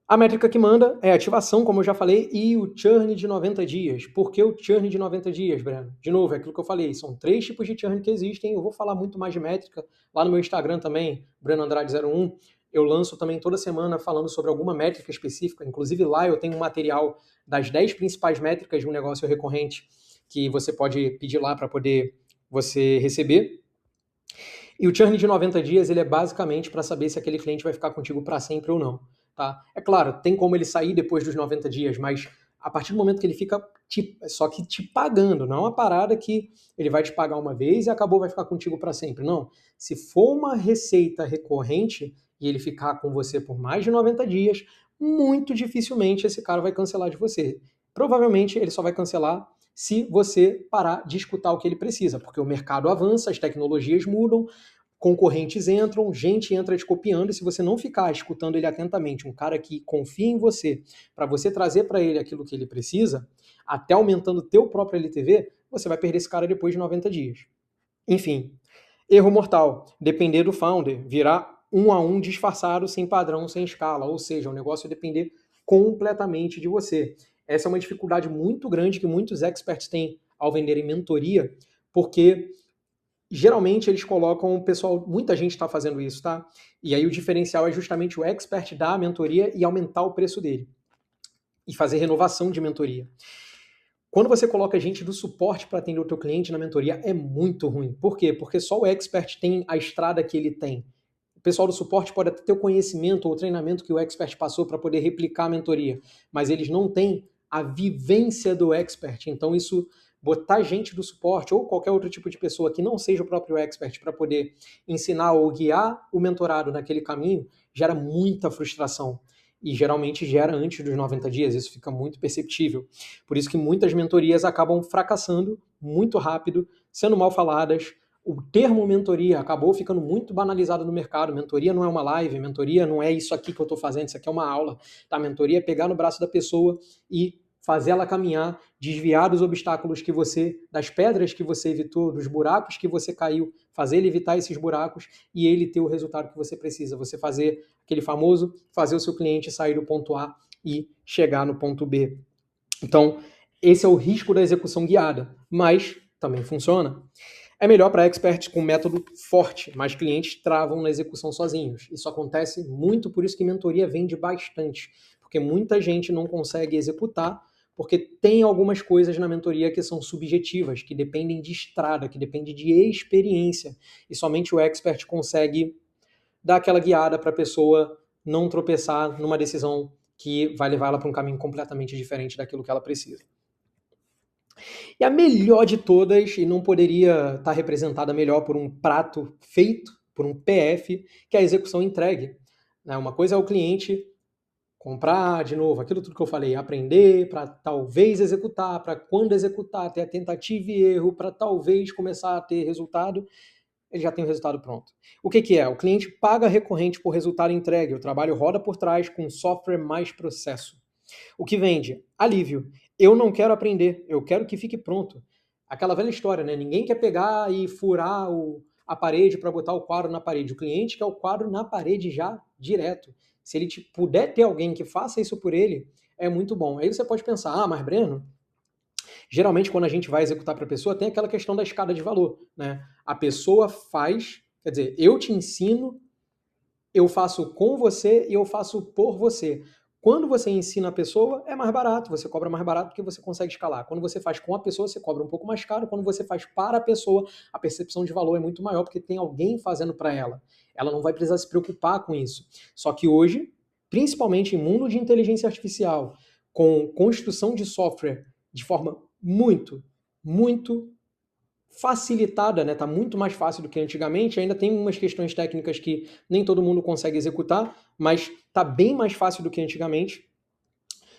S1: A métrica que manda é a ativação, como eu já falei, e o churn de 90 dias. Por que o churn de 90 dias, Breno? De novo, é aquilo que eu falei, são 3 tipos de churn que existem, eu vou falar muito mais de métrica lá no meu Instagram também, BrenoAndrade01, eu lanço também toda semana falando sobre alguma métrica específica, inclusive lá eu tenho um material das 10 principais métricas de um negócio recorrente que você pode pedir lá para poder você receber. E o churn de 90 dias ele é basicamente para saber se aquele cliente vai ficar contigo para sempre ou não. Tá? É claro, tem como ele sair depois dos 90 dias, mas a partir do momento que ele fica só que te pagando, não é uma parada que ele vai te pagar uma vez e acabou, vai ficar contigo para sempre. Não. Se for uma receita recorrente e ele ficar com você por mais de 90 dias, muito dificilmente esse cara vai cancelar de você. Provavelmente ele só vai cancelar se você parar de escutar o que ele precisa, porque o mercado avança, as tecnologias mudam, concorrentes entram, gente entra te copiando, e se você não ficar escutando ele atentamente, um cara que confia em você, para você trazer para ele aquilo que ele precisa, até aumentando o teu próprio LTV, você vai perder esse cara depois de 90 dias. Enfim, erro mortal, depender do founder, virar um a um disfarçado, sem padrão, sem escala, ou seja, o negócio depender completamente de você. Essa é uma dificuldade muito grande que muitos experts têm ao venderem mentoria, porque geralmente eles colocam o pessoal, muita gente está fazendo isso, tá? E aí o diferencial é justamente o expert dar a mentoria e aumentar o preço dele. E fazer renovação de mentoria. Quando você coloca gente do suporte para atender o teu cliente na mentoria, é muito ruim. Por quê? Porque só o expert tem a estrada que ele tem. pessoal do suporte pode até ter o conhecimento ou o treinamento que o expert passou para poder replicar a mentoria, mas eles não têm a vivência do expert. Então isso, botar gente do suporte ou qualquer outro tipo de pessoa que não seja o próprio expert para poder ensinar ou guiar o mentorado naquele caminho, gera muita frustração. E geralmente gera antes dos 90 dias, isso fica muito perceptível. Por isso que muitas mentorias acabam fracassando muito rápido, sendo mal faladas. O termo mentoria acabou ficando muito banalizado no mercado. Mentoria não é uma live, mentoria não é isso aqui que eu estou fazendo, isso aqui é uma aula. Tá? Mentoria é pegar no braço da pessoa e fazer ela caminhar, desviar dos obstáculos que você, das pedras que você evitou, dos buracos que você caiu, fazer ele evitar esses buracos e ele ter o resultado que você precisa. Você fazer aquele famoso, fazer o seu cliente sair do ponto A e chegar no ponto B. Então, esse é o risco da execução guiada, mas também funciona. É melhor para experts com método forte, mas clientes travam na execução sozinhos. Isso acontece muito, por isso que mentoria vende bastante, porque muita gente não consegue executar, porque tem algumas coisas na mentoria que são subjetivas, que dependem de estrada, que dependem de experiência, e somente o expert consegue dar aquela guiada para a pessoa não tropeçar numa decisão que vai levar ela para um caminho completamente diferente daquilo que ela precisa. E a melhor de todas, e não poderia estar representada melhor por um prato feito, por um PF, que é a execução entregue. Uma coisa é o cliente comprar de novo, aquilo tudo que eu falei, aprender para talvez executar, para quando executar, ter a tentativa e erro, para talvez começar a ter resultado, ele já tem o resultado pronto. O que é? O cliente paga recorrente por resultado entregue, o trabalho roda por trás com software mais processo. O que vende? Alívio. Eu não quero aprender, eu quero que fique pronto. Aquela velha história, né? Ninguém quer pegar e furar a parede para botar o quadro na parede. O cliente quer o quadro na parede já, direto. Se ele puder ter alguém que faça isso por ele, é muito bom. Aí você pode pensar, mas Breno, geralmente quando a gente vai executar para a pessoa, tem aquela questão da escada de valor, né? A pessoa faz, quer dizer, eu te ensino, eu faço com você e eu faço por você. Quando você ensina a pessoa, é mais barato, você cobra mais barato porque você consegue escalar. Quando você faz com a pessoa, você cobra um pouco mais caro. Quando você faz para a pessoa, a percepção de valor é muito maior porque tem alguém fazendo para ela. Ela não vai precisar se preocupar com isso. Só que hoje, principalmente em mundo de inteligência artificial, com construção de software de forma muito facilitada, né? Tá muito mais fácil do que antigamente. Ainda tem umas questões técnicas que nem todo mundo consegue executar, mas tá bem mais fácil do que antigamente.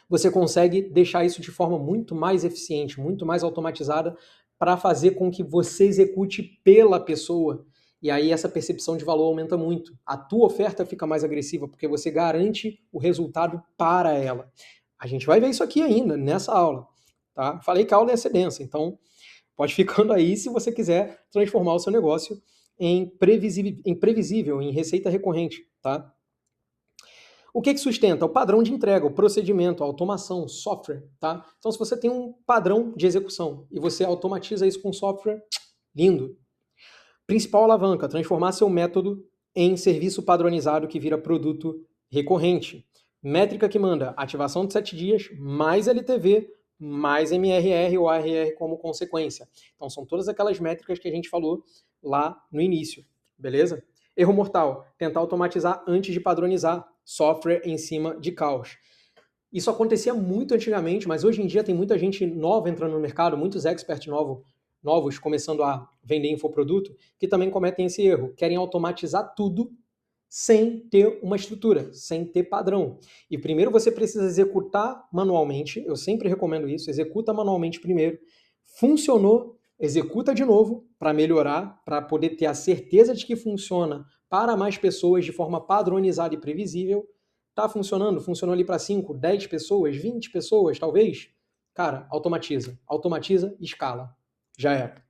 S1: Você consegue deixar isso de forma muito mais eficiente, muito mais automatizada, para fazer com que você execute pela pessoa. E aí essa percepção de valor aumenta muito. A tua oferta fica mais agressiva, porque você garante o resultado para ela. A gente vai ver isso aqui ainda, nessa aula. Tá? Falei que a aula ia ser densa, então pode ficando aí se você quiser transformar o seu negócio em previsível, em receita recorrente, tá? O que sustenta? O padrão de entrega, o procedimento, a automação, software, tá? Então, se você tem um padrão de execução e você automatiza isso com software, lindo. Principal alavanca, transformar seu método em serviço padronizado que vira produto recorrente. Métrica que manda ativação de 7 dias, mais LTV, mais MRR ou ARR como consequência. Então, são todas aquelas métricas que a gente falou lá no início, beleza? Erro mortal, tentar automatizar antes de padronizar, software em cima de caos. Isso acontecia muito antigamente, mas hoje em dia tem muita gente nova entrando no mercado, muitos experts novos começando a vender infoproduto, que também cometem esse erro. Querem automatizar tudo sem ter uma estrutura, sem ter padrão. E primeiro você precisa executar manualmente, eu sempre recomendo isso, executa manualmente primeiro. Funcionou, executa de novo para melhorar, para poder ter a certeza de que funciona para mais pessoas de forma padronizada e previsível. Tá funcionando? Funcionou ali para 5, 10 pessoas, 20 pessoas, talvez? Cara, automatiza. Automatiza, escala. Já era.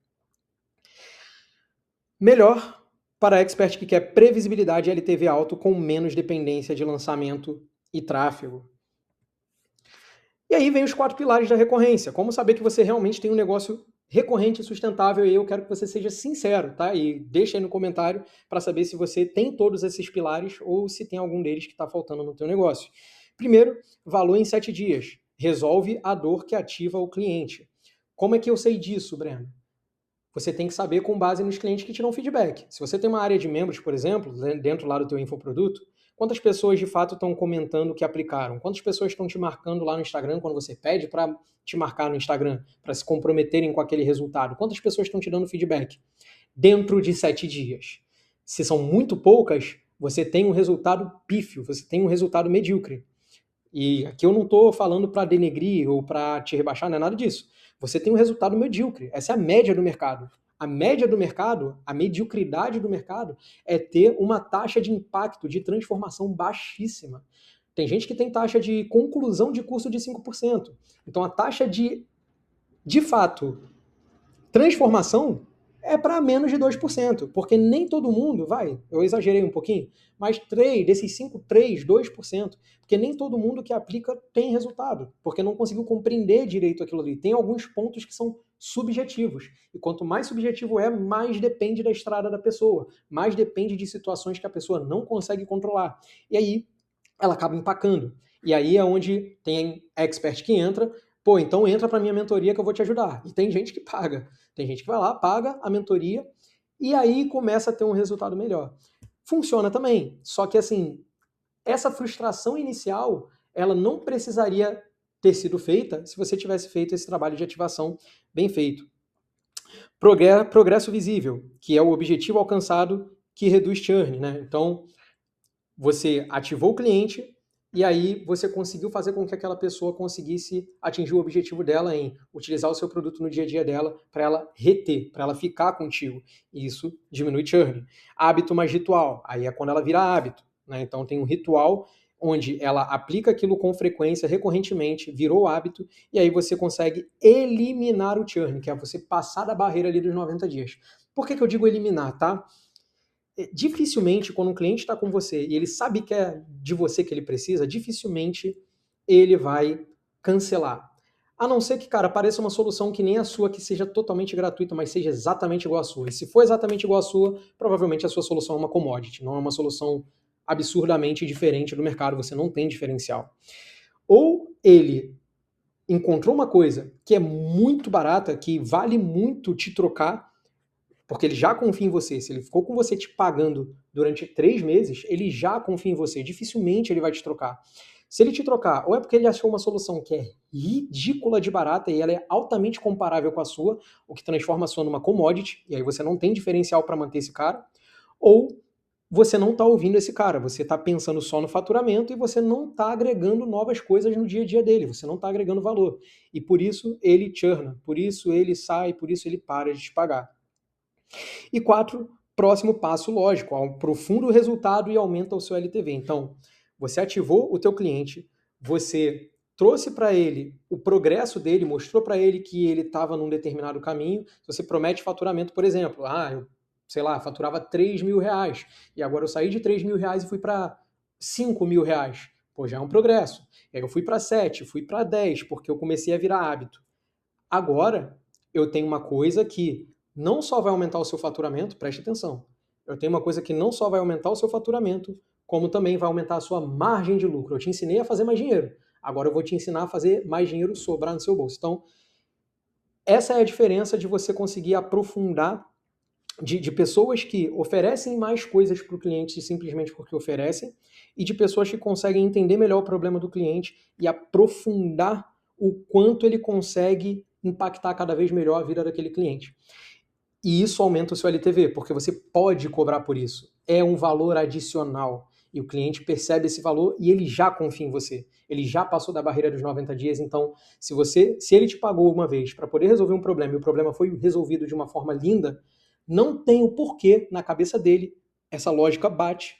S1: Melhor para expert que quer previsibilidade e LTV alto com menos dependência de lançamento e tráfego. E aí vem os 4 pilares da recorrência. Como saber que você realmente tem um negócio recorrente e sustentável, e eu quero que você seja sincero, tá? E deixa aí no comentário para saber se você tem todos esses pilares ou se tem algum deles que está faltando no teu negócio. Primeiro, valor em 7 dias. Resolve a dor que ativa o cliente. Como é que eu sei disso, Breno? você tem que saber com base nos clientes que te dão feedback. Se você tem uma área de membros, por exemplo, dentro lá do teu infoproduto, quantas pessoas de fato estão comentando que aplicaram? Quantas pessoas estão te marcando lá no Instagram quando você pede para te marcar no Instagram, para se comprometerem com aquele resultado? Quantas pessoas estão te dando feedback? Dentro de 7 dias. Se são muito poucas, você tem um resultado pífio, você tem um resultado medíocre. E aqui eu não estou falando para denegrir ou para te rebaixar, não é nada disso. Você tem um resultado medíocre. Essa é a média do mercado. A média do mercado, a mediocridade do mercado, é ter uma taxa de impacto, de transformação baixíssima. Tem gente que tem taxa de conclusão de curso de 5%. Então a taxa de fato, transformação é para menos de 2%, porque nem todo mundo, eu exagerei um pouquinho, mas desses 5, 3, 2%, porque nem todo mundo que aplica tem resultado, porque não conseguiu compreender direito aquilo ali. Tem alguns pontos que são subjetivos, e quanto mais subjetivo é, mais depende da estrada da pessoa, mais depende de situações que a pessoa não consegue controlar. E aí, ela acaba empacando. E aí é onde tem expert que entra, pô, então entra para minha mentoria que eu vou te ajudar. E tem gente que paga. Tem gente que vai lá, paga a mentoria e aí começa a ter um resultado melhor. Funciona também, só que assim, essa frustração inicial, ela não precisaria ter sido feita se você tivesse feito esse trabalho de ativação bem feito. Progresso visível, que é o objetivo alcançado que reduz churn, né? Então, você ativou o cliente, e aí você conseguiu fazer com que aquela pessoa conseguisse atingir o objetivo dela em utilizar o seu produto no dia a dia dela para ela reter, para ela ficar contigo. E isso diminui churn. Hábito mais ritual, aí é quando ela vira hábito. Né? Então tem um ritual onde ela aplica aquilo com frequência, recorrentemente, virou hábito, e aí você consegue eliminar o churn, que é você passar da barreira ali dos 90 dias. Por que eu digo eliminar, tá? Dificilmente, quando um cliente está com você e ele sabe que é de você que ele precisa, dificilmente ele vai cancelar. A não ser que, cara, apareça uma solução que nem a sua, que seja totalmente gratuita, mas seja exatamente igual à sua. E se for exatamente igual à sua, provavelmente a sua solução é uma commodity, não é uma solução absurdamente diferente do mercado, você não tem diferencial. Ou ele encontrou uma coisa que é muito barata, que vale muito te trocar, porque ele já confia em você. Se ele ficou com você te pagando durante 3 meses, ele já confia em você. Dificilmente ele vai te trocar. Se ele te trocar, ou é porque ele achou uma solução que é ridícula de barata e ela é altamente comparável com a sua, o que transforma a sua numa commodity, e aí você não tem diferencial para manter esse cara, ou você não está ouvindo esse cara, você está pensando só no faturamento e você não está agregando novas coisas no dia a dia dele, você não está agregando valor. E por isso ele churna, por isso ele sai, por isso ele para de te pagar. E 4, próximo passo lógico, aprofunda o resultado e aumenta o seu LTV. Então, você ativou o teu cliente, você trouxe para ele o progresso dele, mostrou para ele que ele estava num determinado caminho. Se você promete faturamento, por exemplo, eu, sei lá, faturava 3 mil reais e agora eu saí de 3 mil reais e fui para 5 mil reais. Pô, já é um progresso. E aí eu fui para 7, fui para 10, porque eu comecei a virar hábito. Agora, eu tenho uma coisa que não só vai aumentar o seu faturamento, preste atenção. Eu tenho uma coisa que não só vai aumentar o seu faturamento, como também vai aumentar a sua margem de lucro. Eu te ensinei a fazer mais dinheiro. Agora eu vou te ensinar a fazer mais dinheiro sobrar no seu bolso. Então, essa é a diferença de você conseguir aprofundar de pessoas que oferecem mais coisas para o cliente simplesmente porque oferecem, e de pessoas que conseguem entender melhor o problema do cliente e aprofundar o quanto ele consegue impactar cada vez melhor a vida daquele cliente. E isso aumenta o seu LTV, porque você pode cobrar por isso. É um valor adicional. E o cliente percebe esse valor e ele já confia em você. Ele já passou da barreira dos 90 dias, então se ele te pagou uma vez para poder resolver um problema e o problema foi resolvido de uma forma linda, não tem o porquê na cabeça dele, essa lógica bate,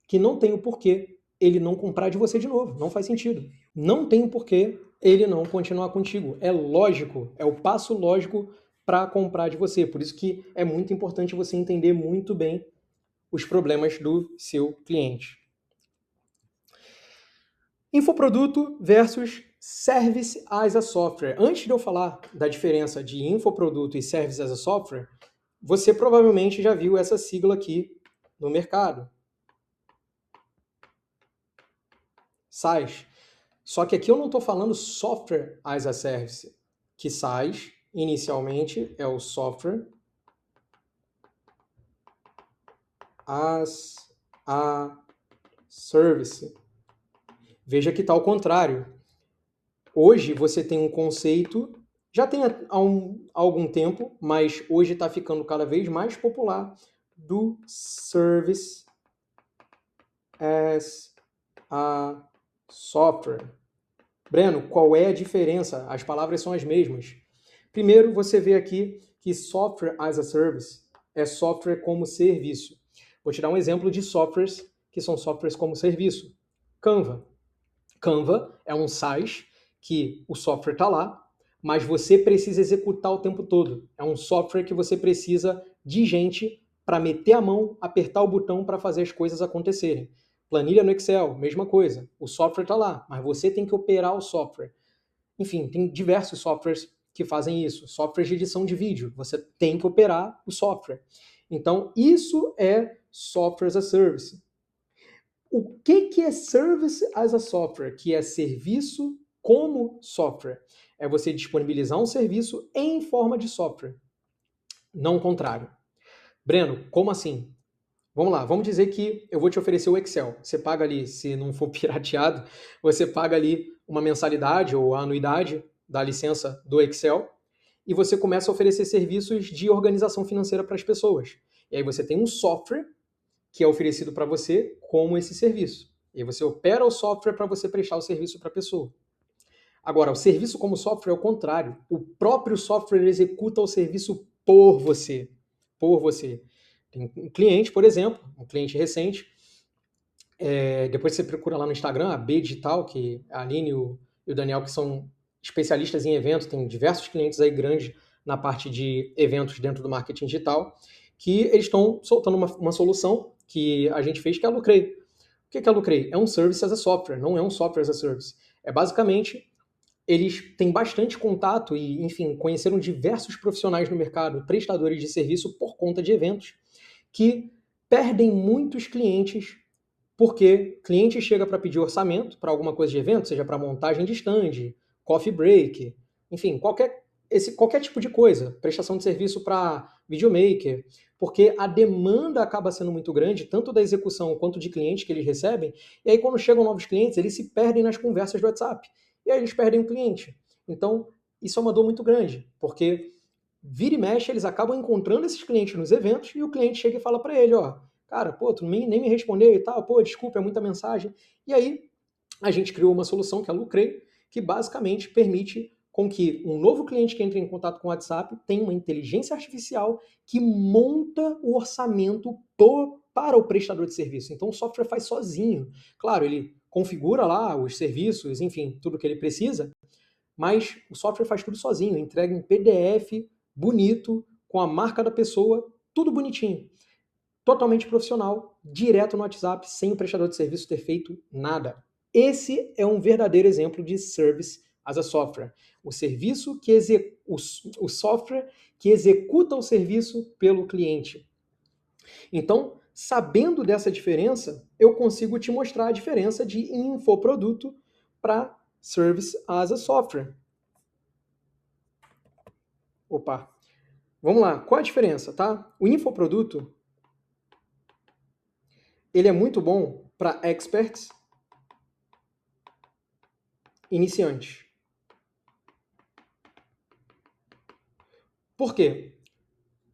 S1: que não tem o porquê ele não comprar de você de novo. Não faz sentido. Não tem o porquê ele não continuar contigo. É lógico, é o passo lógico para comprar de você. Por isso que é muito importante você entender muito bem os problemas do seu cliente. Infoproduto versus Service as a Software. Antes de eu falar da diferença de infoproduto e Service as a Software, você provavelmente já viu essa sigla aqui no mercado. SaaS. Só que aqui eu não estou falando Software as a Service, que SaaS, inicialmente, é o Software as a service. Veja que está ao contrário. Hoje você tem um conceito, já tem há algum tempo, mas hoje está ficando cada vez mais popular, do Service as a Software. Breno, qual é a diferença? As palavras são as mesmas. Primeiro, você vê aqui que Software as a Service é software como serviço. Vou te dar um exemplo de softwares que são softwares como serviço. Canva. Canva é um SaaS que o software está lá, mas você precisa executar o tempo todo. É um software que você precisa de gente para meter a mão, apertar o botão para fazer as coisas acontecerem. Planilha no Excel, mesma coisa. O software está lá, mas você tem que operar o software. Enfim, tem diversos softwares que fazem isso. Softwares de edição de vídeo, você tem que operar o software. Então, isso é Software as a Service. O que é Service as a Software? Que é serviço como software. É você disponibilizar um serviço em forma de software, não o contrário. Breno, como assim? Vamos lá, vamos dizer que eu vou te oferecer o Excel. Você paga ali, se não for pirateado, você paga ali uma mensalidade ou a anuidade da licença do Excel e você começa a oferecer serviços de organização financeira para as pessoas. E aí você tem um software que é oferecido para você como esse serviço. E aí você opera o software para você prestar o serviço para a pessoa. Agora, o serviço como software é o contrário. O próprio software executa o serviço por você. Por você. Tem um cliente, por exemplo, um cliente recente, depois você procura lá no Instagram, a B Digital, que a Aline e o Daniel, que são especialistas em eventos, tem diversos clientes aí grandes na parte de eventos dentro do marketing digital, que eles estão soltando uma solução que a gente fez, que é a Lucrei. O que é a Lucrei? É um service as a software, não é um software as a service. É basicamente, eles têm bastante contato e, enfim, conheceram diversos profissionais no mercado, prestadores de serviço por conta de eventos, que perdem muitos clientes porque cliente chega para pedir orçamento para alguma coisa de evento, seja para montagem de stand, coffee break, enfim, qualquer tipo de coisa, prestação de serviço para videomaker, porque a demanda acaba sendo muito grande, tanto da execução quanto de clientes que eles recebem, e aí quando chegam novos clientes, eles se perdem nas conversas do WhatsApp, e aí eles perdem o cliente. Então, isso é uma dor muito grande, porque vira e mexe, eles acabam encontrando esses clientes nos eventos e o cliente chega e fala para ele, ó, cara, pô, tu nem me respondeu e tal, pô, desculpa, é muita mensagem. E aí a gente criou uma solução que é a Lucrei, que basicamente permite com que um novo cliente que entre em contato com o WhatsApp tenha uma inteligência artificial que monta o orçamento para o prestador de serviço. Então o software faz sozinho. Claro, ele configura lá os serviços, enfim, tudo que ele precisa, mas o software faz tudo sozinho, entrega em PDF, bonito, com a marca da pessoa, tudo bonitinho. Totalmente profissional, direto no WhatsApp, sem o prestador de serviço ter feito nada. Esse é um verdadeiro exemplo de Service as a Software. O serviço que o software que executa o serviço pelo cliente. Então, sabendo dessa diferença, eu consigo te mostrar a diferença de infoproduto para Service as a Software. Opa, vamos lá. Qual a diferença, tá? O infoproduto, ele é muito bom para experts, iniciantes. Por quê?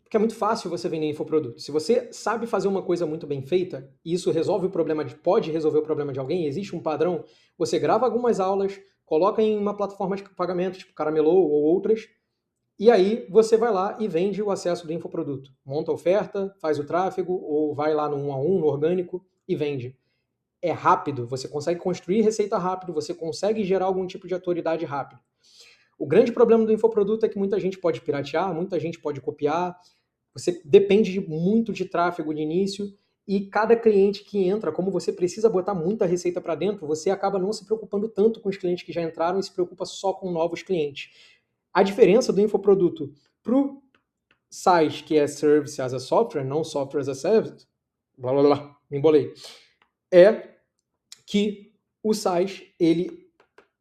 S1: Porque é muito fácil você vender infoproduto. Se você sabe fazer uma coisa muito bem feita, e isso resolve o problema pode resolver o problema de alguém, existe um padrão, você grava algumas aulas, coloca em uma plataforma de pagamento, tipo Caramelô ou outras, e aí você vai lá e vende o acesso do infoproduto. Monta a oferta, faz o tráfego, ou vai lá no 1 a 1, no orgânico, e vende. É rápido, você consegue construir receita rápido, você consegue gerar algum tipo de autoridade rápido. O grande problema do infoproduto é que muita gente pode piratear, muita gente pode copiar, você depende muito de tráfego de início e cada cliente que entra, como você precisa botar muita receita para dentro, você acaba não se preocupando tanto com os clientes que já entraram e se preocupa só com novos clientes. A diferença do infoproduto para o SaaS, que é Service as a Software, não Software as a Service, blá blá blá, me embolei, é que o SaaS, ele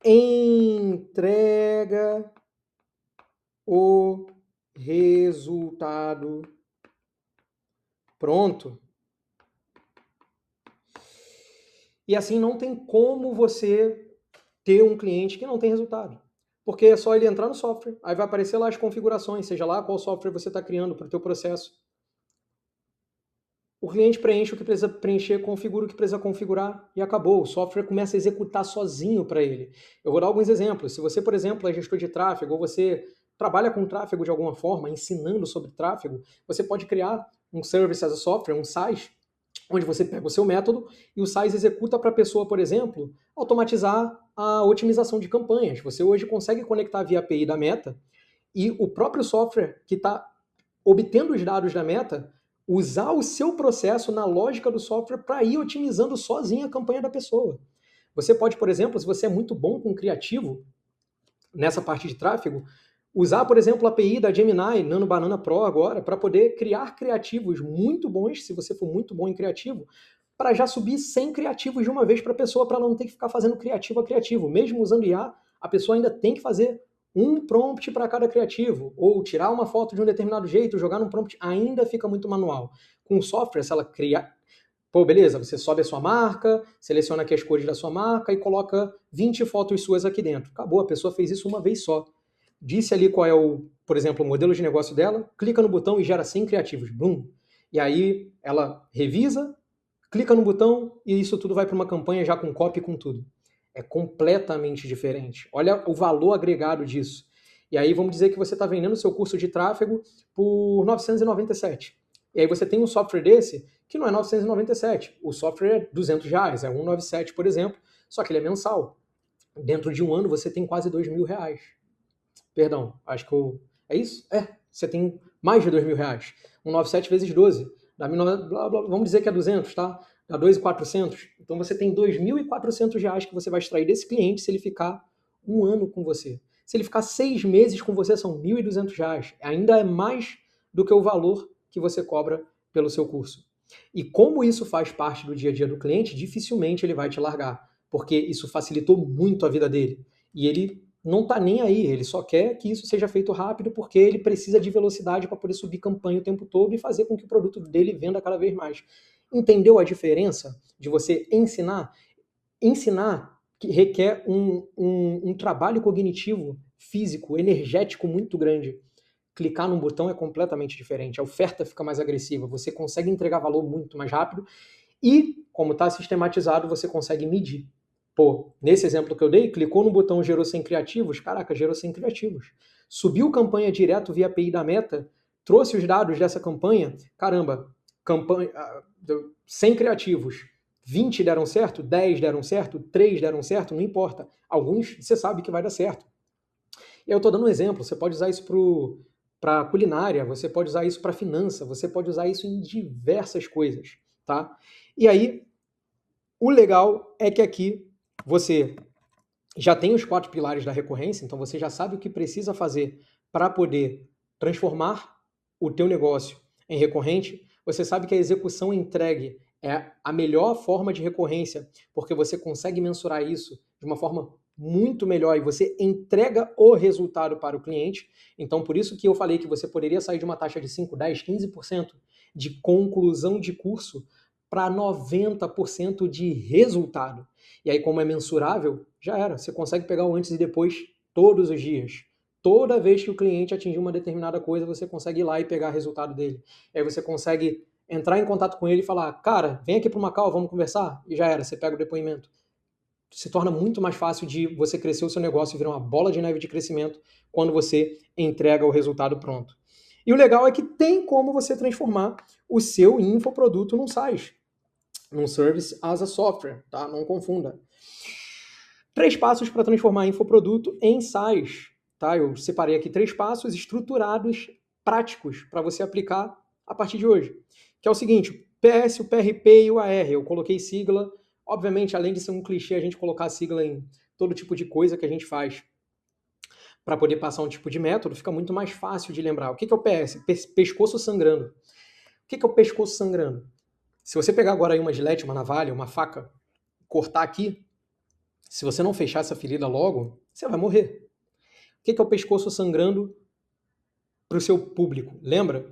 S1: entrega o resultado pronto. E assim não tem como você ter um cliente que não tem resultado. Porque é só ele entrar no software, aí vai aparecer lá as configurações, seja lá qual software você está criando para o teu processo. O cliente preenche o que precisa preencher, configura o que precisa configurar e acabou. O software começa a executar sozinho para ele. Eu vou dar alguns exemplos. Se você, por exemplo, é gestor de tráfego ou você trabalha com tráfego de alguma forma, ensinando sobre tráfego, você pode criar um Service as a Software, um SaaS, onde você pega o seu método e o SaaS executa para a pessoa, por exemplo, automatizar a otimização de campanhas. Você hoje consegue conectar via API da Meta e o próprio software que está obtendo os dados da Meta usar o seu processo na lógica do software para ir otimizando sozinho a campanha da pessoa. Você pode, por exemplo, se você é muito bom com criativo nessa parte de tráfego, usar, por exemplo, a API da Gemini, Nano Banana Pro agora, para poder criar criativos muito bons, se você for muito bom em criativo, para já subir 100 criativos de uma vez para a pessoa, para ela não ter que ficar fazendo criativo a criativo. Mesmo usando IA, a pessoa ainda tem que fazer um prompt para cada criativo, ou tirar uma foto de um determinado jeito, jogar num prompt, ainda fica muito manual. Com o software, se ela criar... Pô, beleza, você sobe a sua marca, seleciona aqui as cores da sua marca e coloca 20 fotos suas aqui dentro. Acabou, a pessoa fez isso uma vez só. Disse ali qual é o, por exemplo, o modelo de negócio dela, clica no botão e gera 100 criativos. Blum. E aí ela revisa, clica no botão e isso tudo vai para uma campanha já com copy e com tudo. É completamente diferente. Olha o valor agregado disso. E aí vamos dizer que você está vendendo o seu curso de tráfego por 997. E aí você tem um software desse que não é 997. O software é R$200, é 197, por exemplo, só que ele é mensal. Dentro de um ano você tem quase R$2.000. Perdão, acho que eu... É isso? Você tem mais de R$2.000. 197 vezes 12. Dá blá, blá, vamos dizer que é 200, tá? Dá 2.400. Então você tem R$2.400 que você vai extrair desse cliente se ele ficar um ano com você. Se ele ficar 6 meses com você, são R$1.200. Ainda é mais do que o valor que você cobra pelo seu curso. E como isso faz parte do dia a dia do cliente, dificilmente ele vai te largar, porque isso facilitou muito a vida dele. E ele não está nem aí, ele só quer que isso seja feito rápido porque ele precisa de velocidade para poder subir campanha o tempo todo e fazer com que o produto dele venda cada vez mais. Entendeu a diferença de você ensinar? Ensinar que requer um trabalho cognitivo, físico, energético muito grande. Clicar num botão é completamente diferente, a oferta fica mais agressiva, você consegue entregar valor muito mais rápido e, como está sistematizado, você consegue medir. Pô, nesse exemplo que eu dei, clicou no botão gerou 100 criativos, caraca, gerou 100 criativos. Subiu campanha direto via API da Meta, trouxe os dados dessa campanha, caramba, campanha, 100 criativos, 20 deram certo, 10 deram certo, 3 deram certo, não importa. Alguns você sabe que vai dar certo. E eu estou dando um exemplo, você pode usar isso para culinária, você pode usar isso para finança, você pode usar isso em diversas coisas, tá? E aí, o legal é que aqui você já tem os 4 pilares da recorrência, então você já sabe o que precisa fazer para poder transformar o teu negócio em recorrente. Você sabe que a execução entregue é a melhor forma de recorrência, porque você consegue mensurar isso de uma forma muito melhor e você entrega o resultado para o cliente. Então, por isso que eu falei que você poderia sair de uma taxa de 5, 10, 15% de conclusão de curso para 90% de resultado. E aí, como é mensurável, já era. Você consegue pegar o antes e depois todos os dias. Toda vez que o cliente atingir uma determinada coisa, você consegue ir lá e pegar o resultado dele. E aí você consegue entrar em contato com ele e falar, cara, vem aqui para uma call, vamos conversar? E já era, você pega o depoimento. Se torna muito mais fácil de você crescer o seu negócio e virar uma bola de neve de crescimento quando você entrega o resultado pronto. E o legal é que tem como você transformar o seu infoproduto num SaaS, num Service as a Software, tá? Não confunda. 3 passos para transformar infoproduto em SaaS, tá? Eu separei aqui 3 passos estruturados, práticos, para você aplicar a partir de hoje. Que é o seguinte, o PS, o PRP e o AR. Eu coloquei sigla. Obviamente, além de ser um clichê a gente colocar sigla em todo tipo de coisa que a gente faz para poder passar um tipo de método, fica muito mais fácil de lembrar. O que é o PS? Pescoço sangrando. O que é o pescoço sangrando? Se você pegar agora aí uma gilete, uma navalha, uma faca, cortar aqui, se você não fechar essa ferida logo, você vai morrer. O que é o pescoço sangrando para o seu público? Lembra?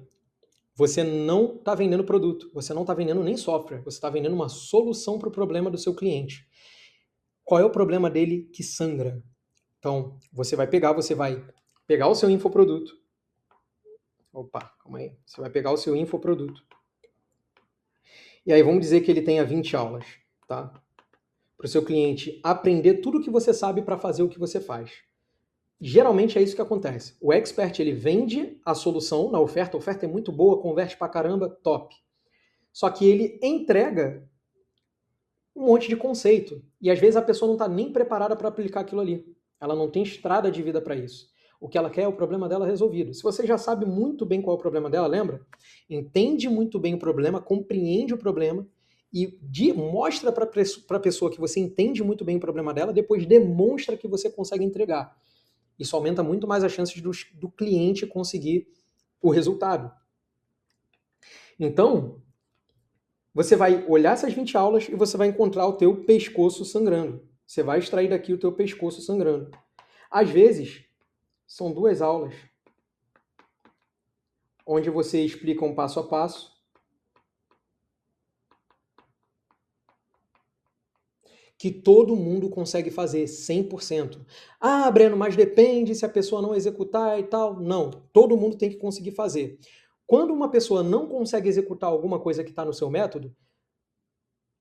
S1: você não está vendendo produto, você não está vendendo nem software, você está vendendo uma solução para o problema do seu cliente. Qual é o problema dele que sangra? Então, você vai pegar o seu infoproduto. Opa, calma aí. Você vai pegar o seu infoproduto. E aí vamos dizer que ele tenha 20 aulas, tá? Para o seu cliente aprender tudo o que você sabe para fazer o que você faz. Geralmente é isso que acontece. O expert, ele vende a solução na oferta, a oferta é muito boa, converte pra caramba, top. Só que ele entrega um monte de conceito. E às vezes a pessoa não está nem preparada para aplicar aquilo ali. Ela não tem estrada de vida para isso. O que ela quer é o problema dela resolvido. Se você já sabe muito bem qual é o problema dela, lembra? Entende muito bem o problema, compreende o problema e mostra para a pessoa que você entende muito bem o problema dela, depois demonstra que você consegue entregar. Isso aumenta muito mais as chances do cliente conseguir o resultado. Então, você vai olhar essas 20 aulas e você vai encontrar o teu pescoço sangrando. Você vai extrair daqui o teu pescoço sangrando. Às vezes, são 2 aulas, onde você explica um passo a passo, que todo mundo consegue fazer 100%. Ah, Breno, mas depende se a pessoa não executar e tal. Não, todo mundo tem que conseguir fazer. Quando uma pessoa não consegue executar alguma coisa que está no seu método,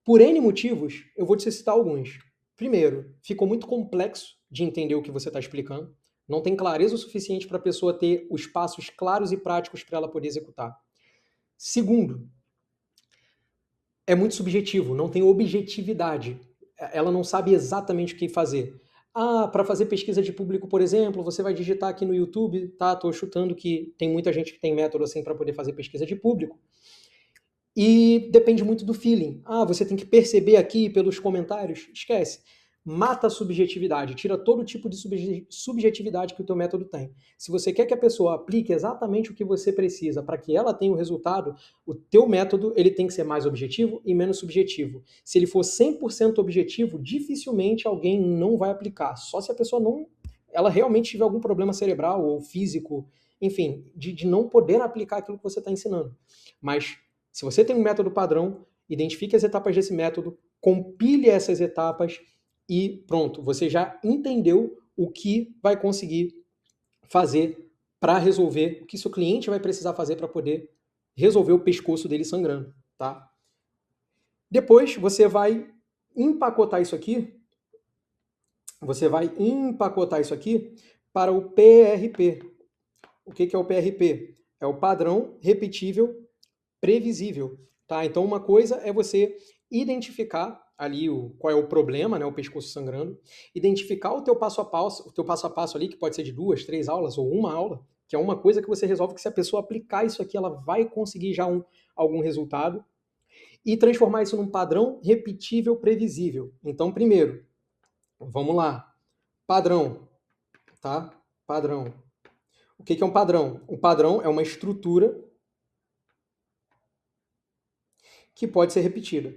S1: por N motivos, eu vou te citar alguns. Primeiro, ficou muito complexo de entender o que você está explicando. Não tem clareza o suficiente para a pessoa ter os passos claros e práticos para ela poder executar. Segundo, é muito subjetivo, não tem objetividade. Ela não sabe exatamente o que fazer. Ah, para fazer pesquisa de público, por exemplo, você vai digitar aqui no YouTube, tá? Tô chutando que tem muita gente que tem método assim para poder fazer pesquisa de público. E depende muito do feeling. Ah, você tem que perceber aqui pelos comentários. Esquece. Mata a subjetividade, tira todo tipo de subjetividade que o teu método tem. Se você quer que a pessoa aplique exatamente o que você precisa para que ela tenha o resultado, o teu método ele tem que ser mais objetivo e menos subjetivo. Se ele for 100% objetivo, dificilmente alguém não vai aplicar. Só se a pessoa não, ela realmente tiver algum problema cerebral ou físico, enfim, de não poder aplicar aquilo que você está ensinando. Mas se você tem um método padrão, identifique as etapas desse método, compile essas etapas e pronto, você já entendeu o que vai conseguir fazer para resolver, o que seu cliente vai precisar fazer para poder resolver o pescoço dele sangrando, tá? Depois você vai empacotar isso aqui, para o PRP. O que é o PRP? É o padrão repetível previsível, tá? Então uma coisa é você identificar ali qual é o problema, né, o pescoço sangrando, identificar o teu passo a passo ali, que pode ser de 2, 3 aulas ou uma aula, que é uma coisa que você resolve que se a pessoa aplicar isso aqui, ela vai conseguir já algum resultado, e transformar isso num padrão repetível previsível. Então, primeiro, vamos lá, padrão, tá? Padrão. O que é um padrão? Um padrão é uma estrutura que pode ser repetida.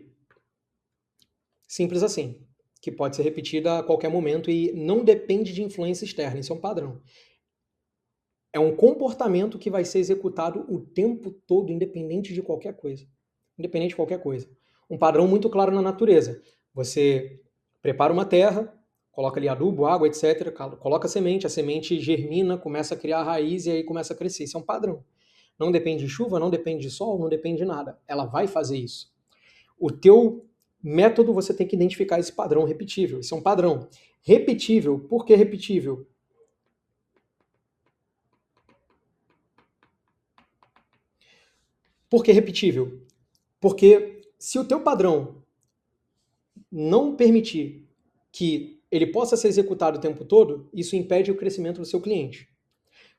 S1: Simples assim. Que pode ser repetida a qualquer momento e não depende de influência externa. Isso é um padrão. É um comportamento que vai ser executado o tempo todo, independente de qualquer coisa. Independente de qualquer coisa. Um padrão muito claro na natureza. Você prepara uma terra, coloca ali adubo, água, etc. Coloca a semente germina, começa a criar raiz e aí começa a crescer. Isso é um padrão. Não depende de chuva, não depende de sol, não depende de nada. Ela vai fazer isso. O teu método, você tem que identificar esse padrão repetível. Isso é um padrão. Repetível, por que repetível? Por que repetível? Porque se o teu padrão não permitir que ele possa ser executado o tempo todo, isso impede o crescimento do seu cliente.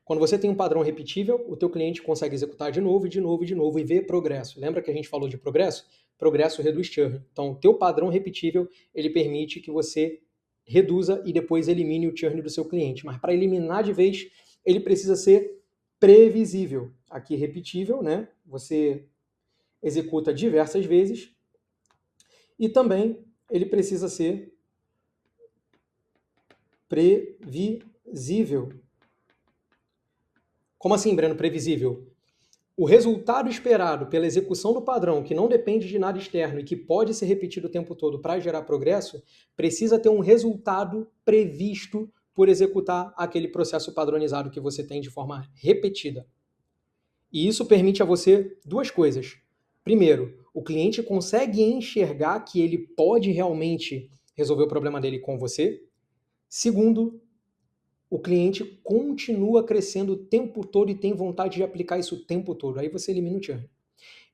S1: Quando você tem um padrão repetível, o teu cliente consegue executar de novo, de novo, de novo e ver progresso. Lembra que a gente falou de progresso? Progresso reduz churn. Então, o teu padrão repetível, ele permite que você reduza e depois elimine o churn do seu cliente. Mas para eliminar de vez, ele precisa ser previsível. Aqui, repetível, né? Você executa diversas vezes. E também ele precisa ser previsível. Como assim, Breno, previsível? o resultado esperado pela execução do padrão, que não depende de nada externo e que pode ser repetido o tempo todo para gerar progresso, precisa ter um resultado previsto por executar aquele processo padronizado que você tem de forma repetida. E isso permite a você duas coisas. Primeiro, o cliente consegue enxergar que ele pode realmente resolver o problema dele com você. Segundo, o cliente continua crescendo o tempo todo e tem vontade de aplicar isso o tempo todo. Aí você elimina o churn.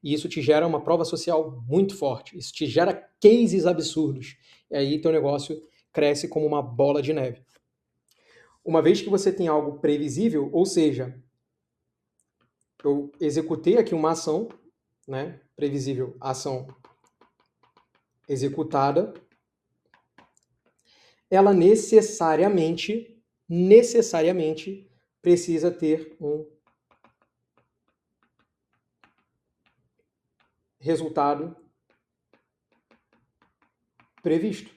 S1: E isso te gera uma prova social muito forte. Isso te gera cases absurdos. E aí teu negócio cresce como uma bola de neve. Uma vez que você tem algo previsível, ou seja, eu executei aqui uma ação, né? Previsível, ação executada, ela necessariamente precisa ter um resultado previsto.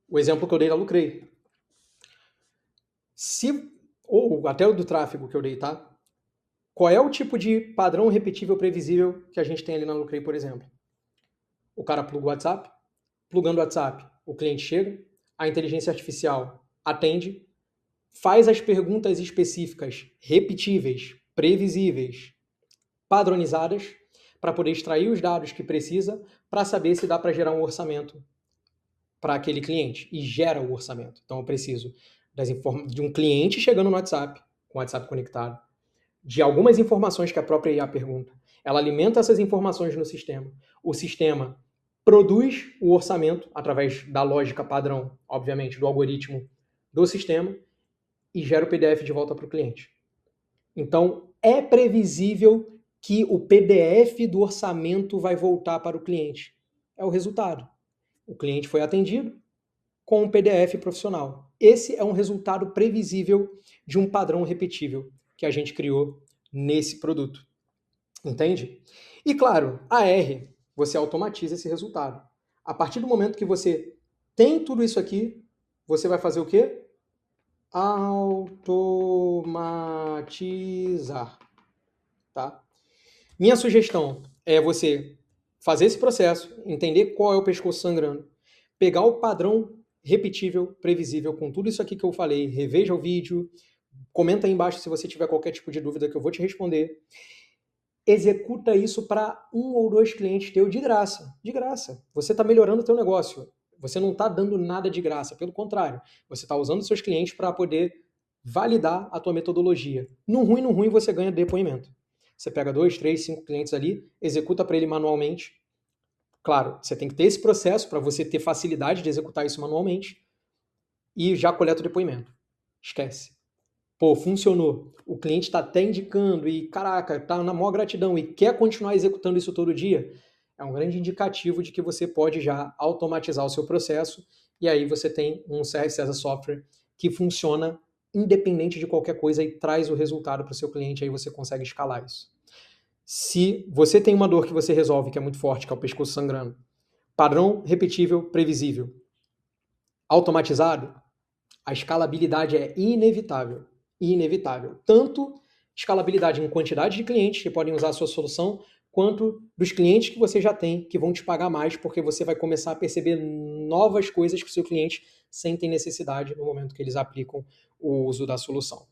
S1: O exemplo que eu dei da Lucrei. Ou até o do tráfego que eu dei, tá? Qual é o tipo de padrão repetível previsível que a gente tem ali na Lucrei, por exemplo? O cara pluga o WhatsApp, plugando o WhatsApp, o cliente chega, a inteligência artificial atende, faz as perguntas específicas, repetíveis, previsíveis, padronizadas, para poder extrair os dados que precisa para saber se dá para gerar um orçamento para aquele cliente. E gera o orçamento. Então eu preciso de um cliente chegando no WhatsApp, com o WhatsApp conectado, de algumas informações que a própria IA pergunta. Ela alimenta essas informações no sistema. O sistema produz o orçamento através da lógica padrão, obviamente, do algoritmo do sistema e gera o PDF de volta para o cliente. Então, é previsível que o PDF do orçamento vai voltar para o cliente. É o resultado. O cliente foi atendido com um PDF profissional. Esse é um resultado previsível de um padrão repetível que a gente criou nesse produto. Entende? E claro, a R, você automatiza esse resultado. A partir do momento que você tem tudo isso aqui, você vai fazer o quê? Automatizar. Tá? Minha sugestão é você fazer esse processo, entender qual é o pescoço sangrando, pegar o padrão repetível, previsível, com tudo isso aqui que eu falei, reveja o vídeo, comenta aí embaixo se você tiver qualquer tipo de dúvida que eu vou te responder. Executa isso para 1 ou 2 clientes teu de graça. De graça. Você está melhorando o teu negócio. Você não está dando nada de graça. Pelo contrário, você está usando seus clientes para poder validar a tua metodologia. No ruim, você ganha depoimento. Você pega 2, 3, 5 clientes ali, executa para ele manualmente. Claro, você tem que ter esse processo para você ter facilidade de executar isso manualmente e já coleta o depoimento. Esquece. Pô, funcionou. O cliente está até indicando e, caraca, está na maior gratidão e quer continuar executando isso todo dia. É um grande indicativo de que você pode já automatizar o seu processo e aí você tem um CRC as a Software que funciona independente de qualquer coisa e traz o resultado para o seu cliente, aí você consegue escalar isso. Se você tem uma dor que você resolve, que é muito forte, que é o pescoço sangrando, padrão repetível, previsível, automatizado, a escalabilidade é inevitável. Inevitável. Tanto escalabilidade em quantidade de clientes que podem usar a sua solução, quanto dos clientes que você já tem, que vão te pagar mais, porque você vai começar a perceber novas coisas que o seu cliente sentem necessidade no momento que eles aplicam o uso da solução.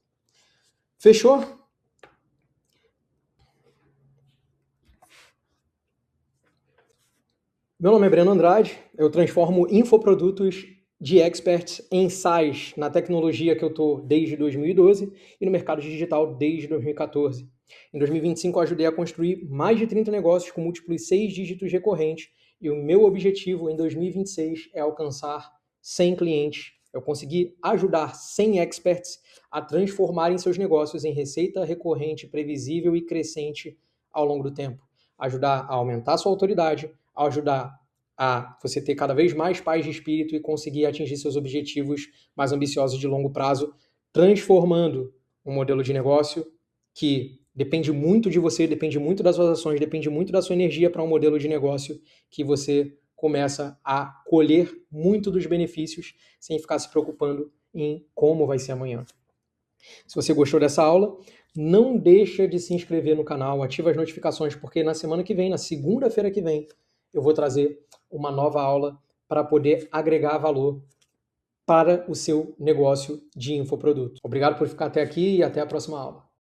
S1: Fechou? Meu nome é Breno Andrade, eu transformo infoprodutos de experts em SaaS na tecnologia que eu estou desde 2012 e no mercado digital desde 2014. Em 2025 eu ajudei a construir mais de 30 negócios com múltiplos 6 dígitos recorrentes e o meu objetivo em 2026 é alcançar 100 clientes. Eu consegui ajudar 100 experts a transformarem seus negócios em receita recorrente, previsível e crescente ao longo do tempo. Ajudar a aumentar sua autoridade, a ajudar a você ter cada vez mais paz de espírito e conseguir atingir seus objetivos mais ambiciosos de longo prazo, transformando um modelo de negócio que depende muito de você, depende muito das suas ações, depende muito da sua energia para um modelo de negócio que você começa a colher muito dos benefícios sem ficar se preocupando em como vai ser amanhã. Se você gostou dessa aula, Não deixa de se inscrever no canal, ativa as notificações, porque na semana que vem, na segunda-feira que vem, eu vou trazer uma nova aula para poder agregar valor para o seu negócio de infoproduto. Obrigado por ficar até aqui e até a próxima aula.